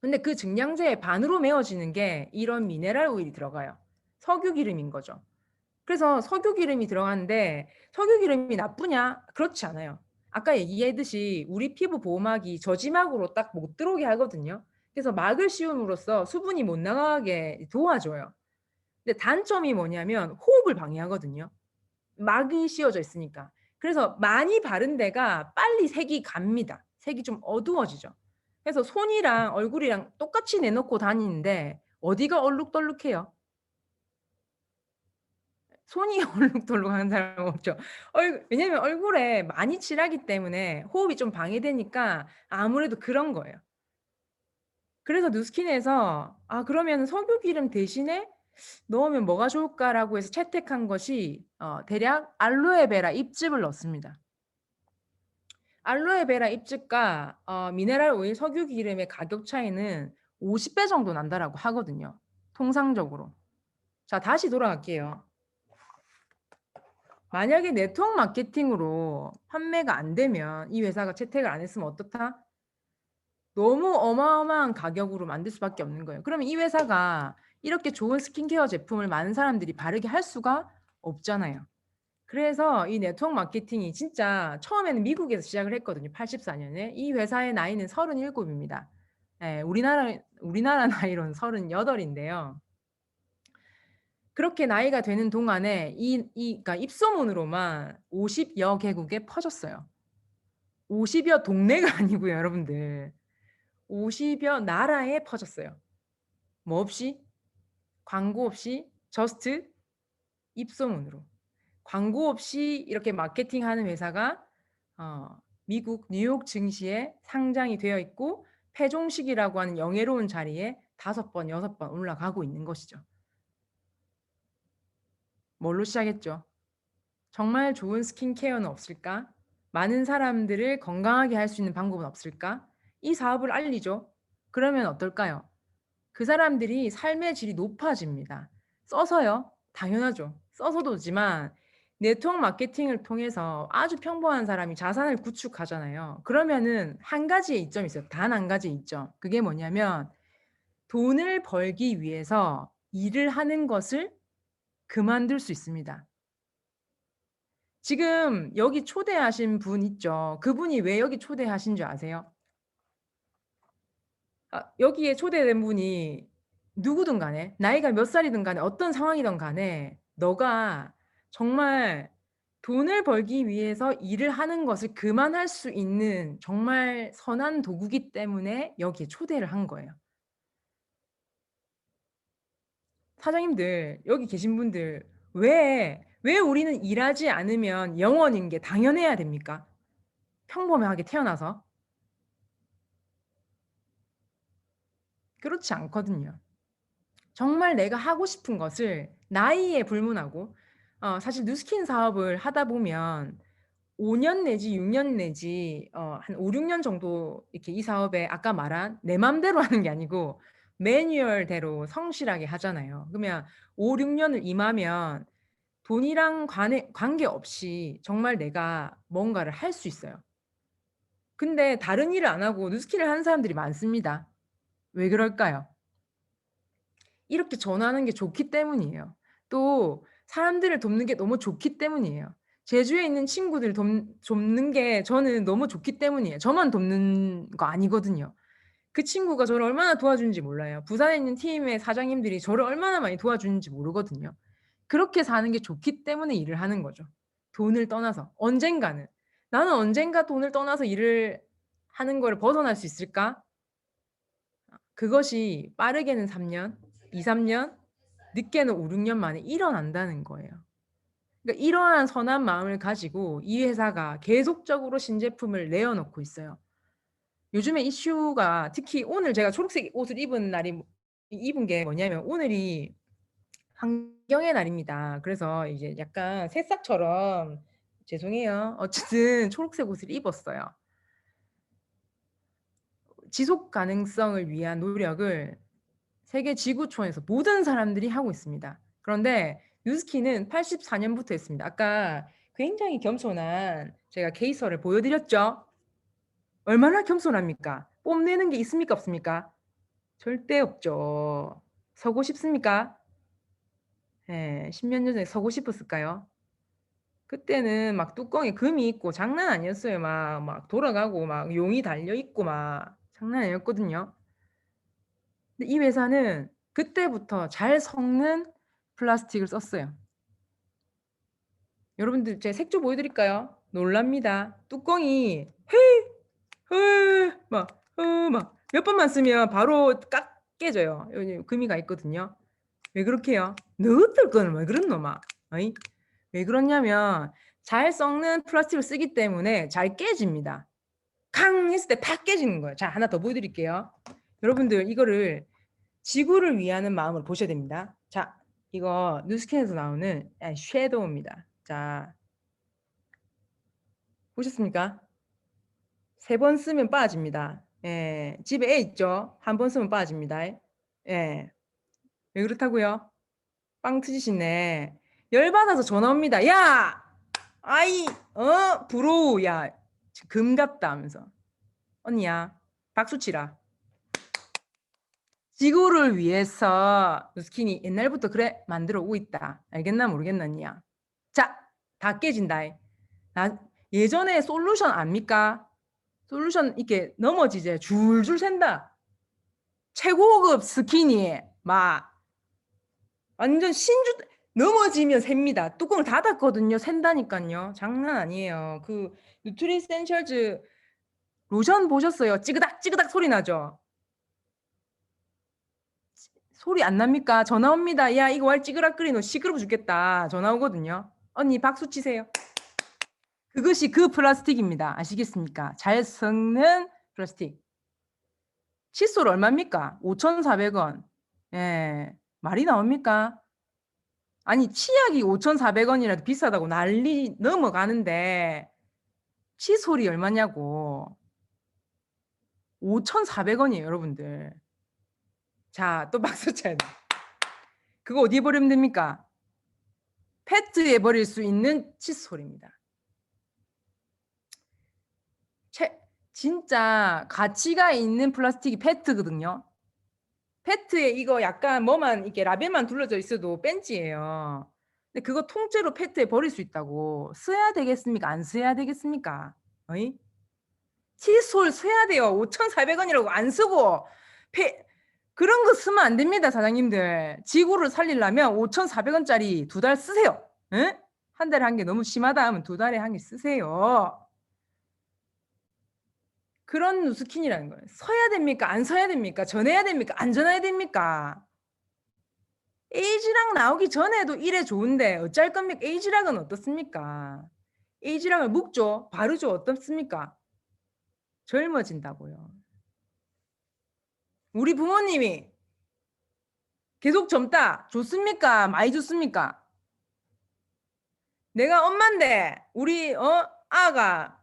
근데 그 증량제의 반으로 메워지는 게 이런 미네랄 오일이 들어가요. 석유 기름인 거죠. 그래서 석유 기름이 들어가는데 석유 기름이 나쁘냐? 그렇지 않아요. 아까 얘기했듯이 우리 피부 보호막이 저지막으로 딱 못 들어오게 하거든요. 그래서 막을 씌움으로써 수분이 못 나가게 도와줘요. 근데 단점이 뭐냐면 호흡을 방해하거든요. 막이 씌워져 있으니까. 그래서 많이 바른 데가 빨리 색이 갑니다. 색이 좀 어두워지죠. 그래서 손이랑 얼굴이랑 똑같이 내놓고 다니는데 어디가 얼룩덜룩해요? 손이 얼룩덜룩한 사람 없죠. 왜냐면 얼굴에 많이 칠하기 때문에 호흡이 좀 방해되니까 아무래도 그런 거예요. 그래서 누스킨에서 그러면 석유기름 대신에 넣으면 뭐가 좋을까라고 해서 채택한 것이 대략 알로에베라 잎즙을 넣습니다. 알로에베라 잎즙과 미네랄 오일 석유기름의 가격 차이는 50배 정도 난다라고 하거든요. 통상적으로. 자, 다시 돌아갈게요. 만약에 네트워크 마케팅으로 판매가 안 되면 이 회사가 채택을 안 했으면 어떻다? 너무 어마어마한 가격으로 만들 수밖에 없는 거예요. 그러면 이 회사가 이렇게 좋은 스킨케어 제품을 많은 사람들이 바르게 할 수가 없잖아요. 그래서 이 네트워크 마케팅이 진짜 처음에는 미국에서 시작을 했거든요. 84년에. 이 회사의 나이는 37입니다. 네, 우리나라 나이로는 38인데요. 그렇게 나이가 되는 동안에 그러니까 입소문으로만 50여 개국에 퍼졌어요. 50여 동네가 아니고요, 여러분들. 50여 나라에 퍼졌어요. 뭐 없이? 광고 없이 저스트 입소문으로. 광고 없이 이렇게 마케팅하는 회사가 미국 뉴욕 증시에 상장이 되어 있고 패종식이라고 하는 영예로운 자리에 5번, 6번 올라가고 있는 것이죠. 뭘로 시작했죠? 정말 좋은 스킨케어는 없을까? 많은 사람들을 건강하게 할 수 있는 방법은 없을까? 이 사업을 알리죠. 그러면 어떨까요? 그 사람들이 삶의 질이 높아집니다. 써서요? 당연하죠. 써서도지만 네트워크 마케팅을 통해서 아주 평범한 사람이 자산을 구축하잖아요. 그러면은 한 가지의 이점이 있어요. 단 한 가지의 이점. 그게 뭐냐면 돈을 벌기 위해서 일을 하는 것을 그만둘 수 있습니다. 지금 여기 초대하신 분 있죠? 그분이 왜 여기 초대하신 줄 아세요? 여기에 초대된 분이 누구든 간에 나이가 몇 살이든 간에 어떤 상황이든 간에 너가 정말 돈을 벌기 위해서 일을 하는 것을 그만할 수 있는 정말 선한 도구기 때문에 여기에 초대를 한 거예요. 사장님들, 여기 계신 분들, 왜 우리는 일하지 않으면 영원인 게 당연해야 됩니까? 평범하게 태어나서? 그렇지 않거든요. 정말 내가 하고 싶은 것을 나이에 불문하고 사실 뉴스킨 사업을 하다 보면 5년 내지 6년 내지 한 5, 6년 정도 이렇게 이 사업에 아까 말한 내 맘대로 하는 게 아니고 매뉴얼대로 성실하게 하잖아요. 그러면 5, 6년을 임하면 돈이랑 관계없이 정말 내가 뭔가를 할 수 있어요. 근데 다른 일을 안 하고 뉴스킨을 하는 사람들이 많습니다. 왜 그럴까요? 이렇게 전하는 게 좋기 때문이에요. 또 사람들을 돕는 게 너무 좋기 때문이에요. 제주에 있는 친구들 돕는 게 저는 너무 좋기 때문이에요. 저만 돕는 거 아니거든요. 그 친구가 저를 얼마나 도와주는지 몰라요. 부산에 있는 팀의 사장님들이 저를 얼마나 많이 도와주는지 모르거든요. 그렇게 사는 게 좋기 때문에 일을 하는 거죠. 돈을 떠나서 언젠가는 나는 언젠가 돈을 떠나서 일을 하는 거를 벗어날 수 있을까? 그것이 빠르게는 3년, 2, 3년, 늦게는 5, 6년 만에 일어난다는 거예요. 그러니까 이러한 선한 마음을 가지고 이 회사가 계속적으로 신제품을 내어놓고 있어요. 요즘에 이슈가 특히 오늘 제가 초록색 옷을 입은 게 뭐냐면 오늘이 환경의 날입니다. 그래서 이제 약간 새싹처럼 죄송해요. 어쨌든 초록색 옷을 입었어요. 지속 가능성을 위한 노력을 세계 지구촌에서 모든 사람들이 하고 있습니다. 그런데 뉴스키는 84년부터 했습니다. 아까 굉장히 겸손한 제가 케이서를 보여드렸죠? 얼마나 겸손합니까? 뽐내는 게 있습니까? 없습니까? 절대 없죠. 서고 싶습니까? 예, 10년 전에 서고 싶었을까요? 그때는 막 뚜껑에 금이 있고 장난 아니었어요. 막 돌아가고 막 용이 달려 있고 막 장난 아니었거든요. 근데 이 회사는 그때부터 잘 섞는 플라스틱을 썼어요. 여러분들 제 색조 보여드릴까요? 놀랍니다. 뚜껑이 막 몇 번만 쓰면 바로 깨져요. 여기 금이 가 있거든요. 왜 그렇게 해요? 너희들 거는 왜 그런 놈아? 어이? 왜 그러냐면 잘 썩는 플라스틱을 쓰기 때문에 잘 깨집니다. 캉 했을 때 팍 깨지는 거예요. 자, 하나 더 보여드릴게요. 여러분들 이거를 지구를 위하는 마음으로 보셔야 됩니다. 자, 이거 뉴스캔에서 나오는 섀도우입니다. 자, 보셨습니까? 3번 쓰면 빠집니다. 예, 집에 애 있죠? 한 번 쓰면 빠집니다. 예, 왜 그렇다고요? 빵 터지시네. 열받아서 전화 옵니다. 야! 아이, 부러우. 야, 금 같다 하면서. 언니야, 박수 치라. 지구를 위해서 누스킨이 옛날부터 그래 만들어 오고 있다. 알겠나 모르겠나 언니야. 자, 다 깨진다. 예전에 솔루션 압니까? 솔루션 이렇게 넘어지제 줄줄 샌다. 최고급 스키니 막 완전 신주 넘어지면 셉니다. 뚜껑을 닫았거든요. 샌다니까요. 장난 아니에요. 그 뉴트리센셜즈 로션 보셨어요? 찌그닥 찌그닥 소리 나죠? 소리 안 납니까? 전화 옵니다. 야, 이거 왈 찌그락거리 너 시끄러워 죽겠다. 전화 오거든요. 언니 박수 치세요. 그것이 그 플라스틱입니다. 아시겠습니까? 잘 섞는 플라스틱. 칫솔 얼마입니까? 5,400원. 예, 말이 나옵니까? 아니, 치약이 5,400원이라도 비싸다고 난리 넘어가는데 칫솔이 얼마냐고. 5,400원이에요, 여러분들. 자, 또 박수 쳐야 돼. 그거 어디에 버리면 됩니까? 페트에 버릴 수 있는 칫솔입니다. 진짜 가치가 있는 플라스틱이 페트거든요. 페트에 이거 약간 뭐만 이렇게 라벨만 둘러져 있어도 벤치예요. 근데 그거 통째로 페트에 버릴 수 있다고. 써야 되겠습니까? 안 써야 되겠습니까? 어이? 칫솔 써야 돼요. 5,400원이라고 안 쓰고 그런 거 쓰면 안 됩니다, 사장님들. 지구를 살리려면 5,400원짜리 2달 쓰세요. 에? 한 달에 한 개 너무 심하다 하면 2달에 한 개 쓰세요. 그런 누스킨이라는 거예요. 서야 됩니까? 안 서야 됩니까? 전해야 됩니까? 안 전해야 됩니까? 에이지락 나오기 전에도 이래 좋은데 어쩔 겁니까? 에이지락은 어떻습니까? 에이지락을 묵죠? 바르죠? 어떻습니까? 젊어진다고요. 우리 부모님이 계속 젊다. 좋습니까? 많이 좋습니까? 내가 엄마인데 우리 아가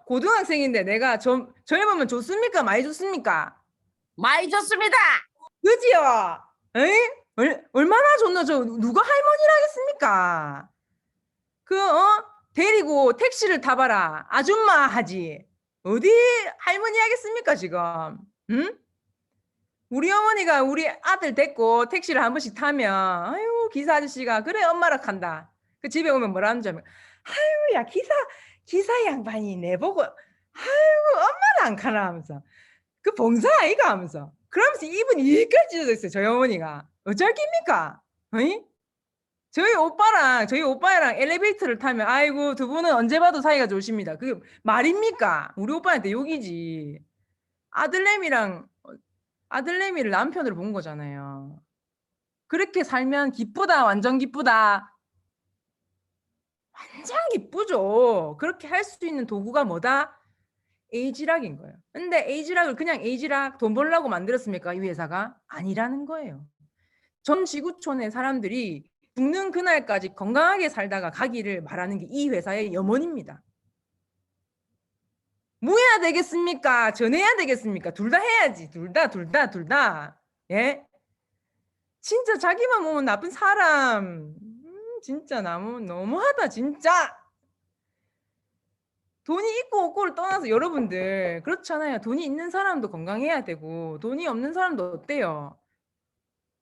고등학생인데 내가 젊으면 좋습니까? 많이 좋습니까? 많이 좋습니다. 그지요? 에이? 얼마나 좋나 저 누가 할머니라 하겠습니까? 데리고 택시를 타봐라. 아줌마 하지. 어디 할머니 하겠습니까 지금? 응? 우리 어머니가 우리 아들 데리고 택시를 한 번씩 타면 아유 기사 아저씨가 그래 엄마라 한다. 그 집에 오면 뭐라 하는지 알면 아유 야 기사 양반이 내보고 아유 엄마는 안 가나 하면서 그 봉사 아이가 하면서 그러면서 입은 이까지 찢어져 있어요. 저희 어머니가 어쩔 깁니까? 어이? 저희 오빠랑 엘리베이터를 타면 아이고 두 분은 언제 봐도 사이가 좋으십니다. 그게 말입니까? 우리 오빠한테 욕이지. 아들내미랑 아들내미를 남편으로 본 거잖아요. 그렇게 살면 기쁘다, 완전 기쁘다. 완전 기쁘죠. 그렇게 할 수 있는 도구가 뭐다? 에이지락인 거예요. 근데 에이지락을 그냥 에이지락 돈 벌려고 만들었습니까? 이 회사가? 아니라는 거예요. 전 지구촌의 사람들이 죽는 그날까지 건강하게 살다가 가기를 바라는 게 이 회사의 염원입니다. 뭐 해야 되겠습니까? 전해야 되겠습니까? 둘 다 해야지. 둘 다. 예? 진짜 자기만 보면 나쁜 사람. 진짜 너무하다, 진짜. 돈이 있고 없고를 떠나서 여러분들 그렇잖아요. 돈이 있는 사람도 건강해야 되고 돈이 없는 사람도 어때요?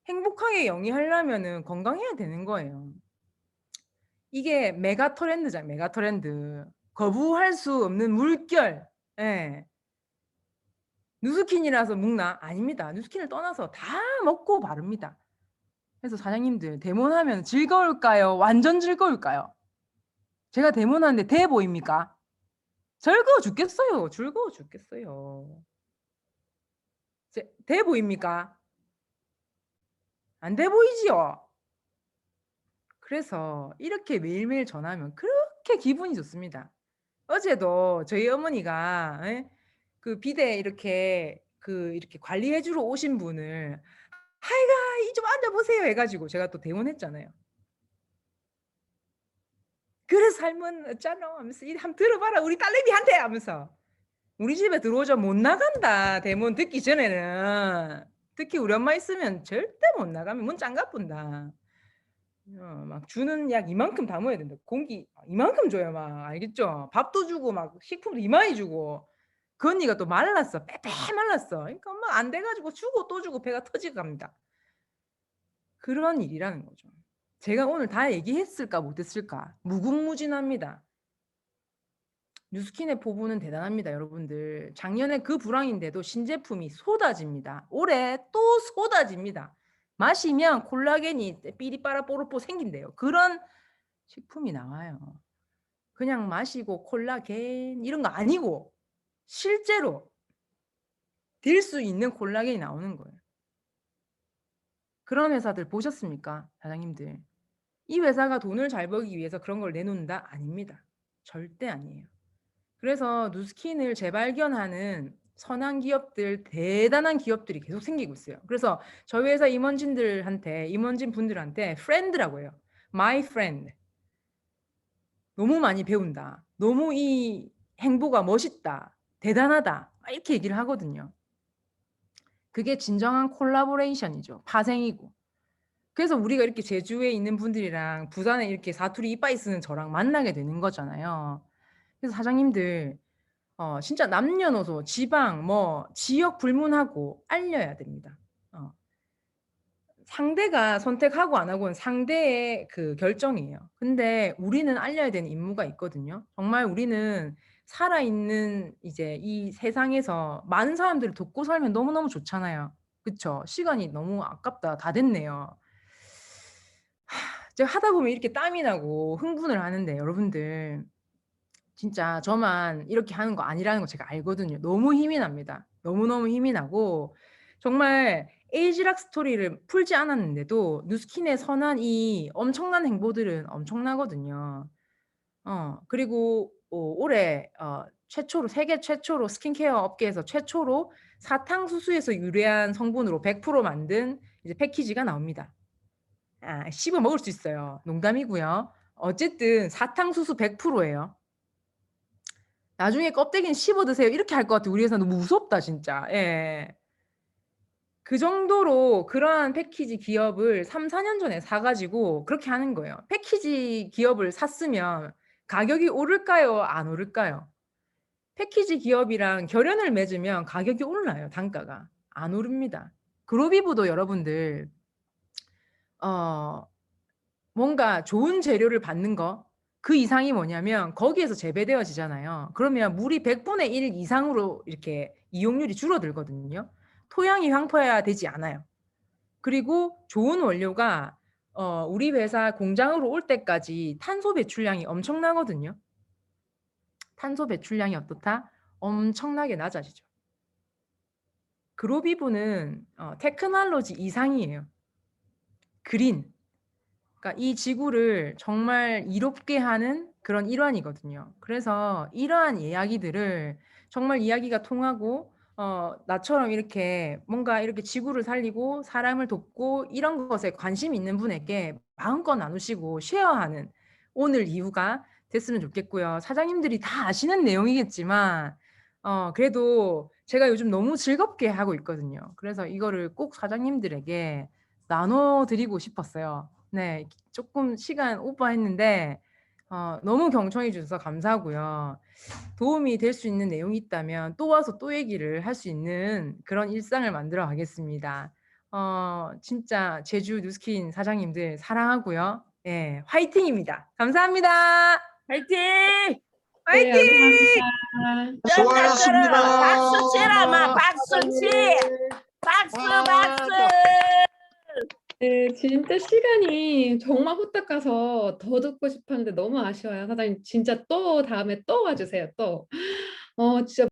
행복하게 영위하려면은 건강해야 되는 거예요. 이게 메가 트렌드잖아요. 메가 트렌드. 거부할 수 없는 물결. 예. 누스킨이라서 먹나? 아닙니다. 누스킨을 떠나서 다 먹고 바릅니다. 그래서 사장님들 대모하면 즐거울까요? 완전 즐거울까요? 제가 대모하는데 돼 보입니까? 즐거워 죽겠어요. 즐거워 죽겠어요. 돼 보입니까? 안 돼 보이지요? 그래서 이렇게 매일매일 전화하면 그렇게 기분이 좋습니다. 어제도 저희 어머니가 그 비대 이렇게 이렇게 관리해주러 오신 분을 하이가 이 좀 앉아보세요 해가지고 제가 또 대원했잖아요. 그래서 삶은 어쩌노 하면서 한번 들어봐라 우리 딸내미한테 하면서 우리 집에 들어오자 못 나간다. 대문 듣기 전에는 특히 우리 엄마 있으면 절대 못 나가면 문 짱가 뿐다. 막 주는 약 이만큼 담아야 된다. 공기 이만큼 줘요 막 알겠죠? 밥도 주고 막 식품도 이만히 주고 그 언니가 또 말랐어. 빼빼 말랐어. 그러니까 엄마 안 돼가지고 주고 또 주고 배가 터지고 갑니다. 그런 일이라는 거죠. 제가 오늘 다 얘기했을까 못했을까 무궁무진합니다. 뉴스킨의 포부는 대단합니다, 여러분들. 작년에 그 불황인데도 신제품이 쏟아집니다. 올해 또 쏟아집니다. 마시면 콜라겐이 삐리빠라 뽀로뽀 생긴대요. 그런 식품이 나와요. 그냥 마시고 콜라겐 이런 거 아니고 실제로 딜 수 있는 콜라겐이 나오는 거예요. 그런 회사들 보셨습니까, 사장님들? 이 회사가 돈을 잘 벌기 위해서 그런 걸 내놓는다? 아닙니다. 절대 아니에요. 그래서 누스킨을 재발견하는 선한 기업들, 대단한 기업들이 계속 생기고 있어요. 그래서 저희 회사 임원진 분들한테 프렌드라고 해요. My friend. 너무 많이 배운다. 너무 이 행보가 멋있다. 대단하다. 이렇게 얘기를 하거든요. 그게 진정한 콜라보레이션이죠. 파생이고. 그래서 우리가 이렇게 제주에 있는 분들이랑 부산에 이렇게 사투리 이빠이 쓰는 저랑 만나게 되는 거잖아요. 그래서 사장님들 진짜 남녀노소, 지방, 뭐 지역 불문하고 알려야 됩니다. 상대가 선택하고 안 하고는 상대의 그 결정이에요. 근데 우리는 알려야 되는 임무가 있거든요. 정말 우리는 살아있는 이제 이 세상에서 많은 사람들을 돕고 살면 너무너무 좋잖아요. 그쵸? 시간이 너무 아깝다. 다 됐네요. 제가 하다 보면 이렇게 땀이 나고 흥분을 하는데 여러분들 진짜 저만 이렇게 하는 거 아니라는 거 제가 알거든요. 너무 힘이 납니다. 너무너무 힘이 나고 정말 에이지락 스토리를 풀지 않았는데도 누스킨의 선한 이 엄청난 행보들은 엄청나거든요. 그리고 올해 최초로 세계 최초로 스킨케어 업계에서 최초로 사탕수수에서 유래한 성분으로 100% 만든 이제 패키지가 나옵니다. 씹어 먹을 수 있어요. 농담이고요. 어쨌든 사탕수수 100%예요. 나중에 껍데기는 씹어 드세요. 이렇게 할 것 같아. 우리 회사 너무 무섭다 진짜. 예. 그 정도로 그러한 패키지 기업을 3, 4년 전에 사가지고 그렇게 하는 거예요. 패키지 기업을 샀으면 가격이 오를까요? 안 오를까요? 패키지 기업이랑 결연을 맺으면 가격이 올라요. 단가가. 안 오릅니다. 그로비브도 여러분들 뭔가 좋은 재료를 받는 거 그 이상이 뭐냐면 거기에서 재배되어지잖아요. 그러면 물이 100분의 1 이상으로 이렇게 이용률이 줄어들거든요. 토양이 황폐해야 되지 않아요. 그리고 좋은 원료가 우리 회사 공장으로 올 때까지 탄소 배출량이 엄청나거든요. 탄소 배출량이 어떻다? 엄청나게 낮아지죠. 그로비브는 테크놀로지 이상이에요. 그린. 그러니까 이 지구를 정말 이롭게 하는 그런 일환이거든요. 그래서 이러한 이야기들을 정말 이야기가 통하고 나처럼 이렇게 뭔가 이렇게 지구를 살리고 사람을 돕고 이런 것에 관심 있는 분에게 마음껏 나누시고 쉐어하는 오늘 이후가 됐으면 좋겠고요. 사장님들이 다 아시는 내용이겠지만 그래도 제가 요즘 너무 즐겁게 하고 있거든요. 그래서 이거를 꼭 사장님들에게 나눠드리고 싶었어요. 네, 조금 시간 오버했는데 너무 경청해 주셔서 감사하고요. 도움이 될 수 있는 내용이 있다면 또 와서 또 얘기를 할 수 있는 그런 일상을 만들어 가겠습니다. 진짜 제주 뉴스킨 사장님들 사랑하고요. 예, 화이팅입니다. 감사합니다. 화이팅! 네, 화이팅! 감사합니다. 쩐다 쩔어. 수고하셨습니다. 박수 치라 마 박수 치. 박수 박수. 네, 진짜 시간이 정말 후딱 가서 더 듣고 싶었는데 너무 아쉬워요. 사장님, 진짜 또 다음에 또 와주세요, 또. 진짜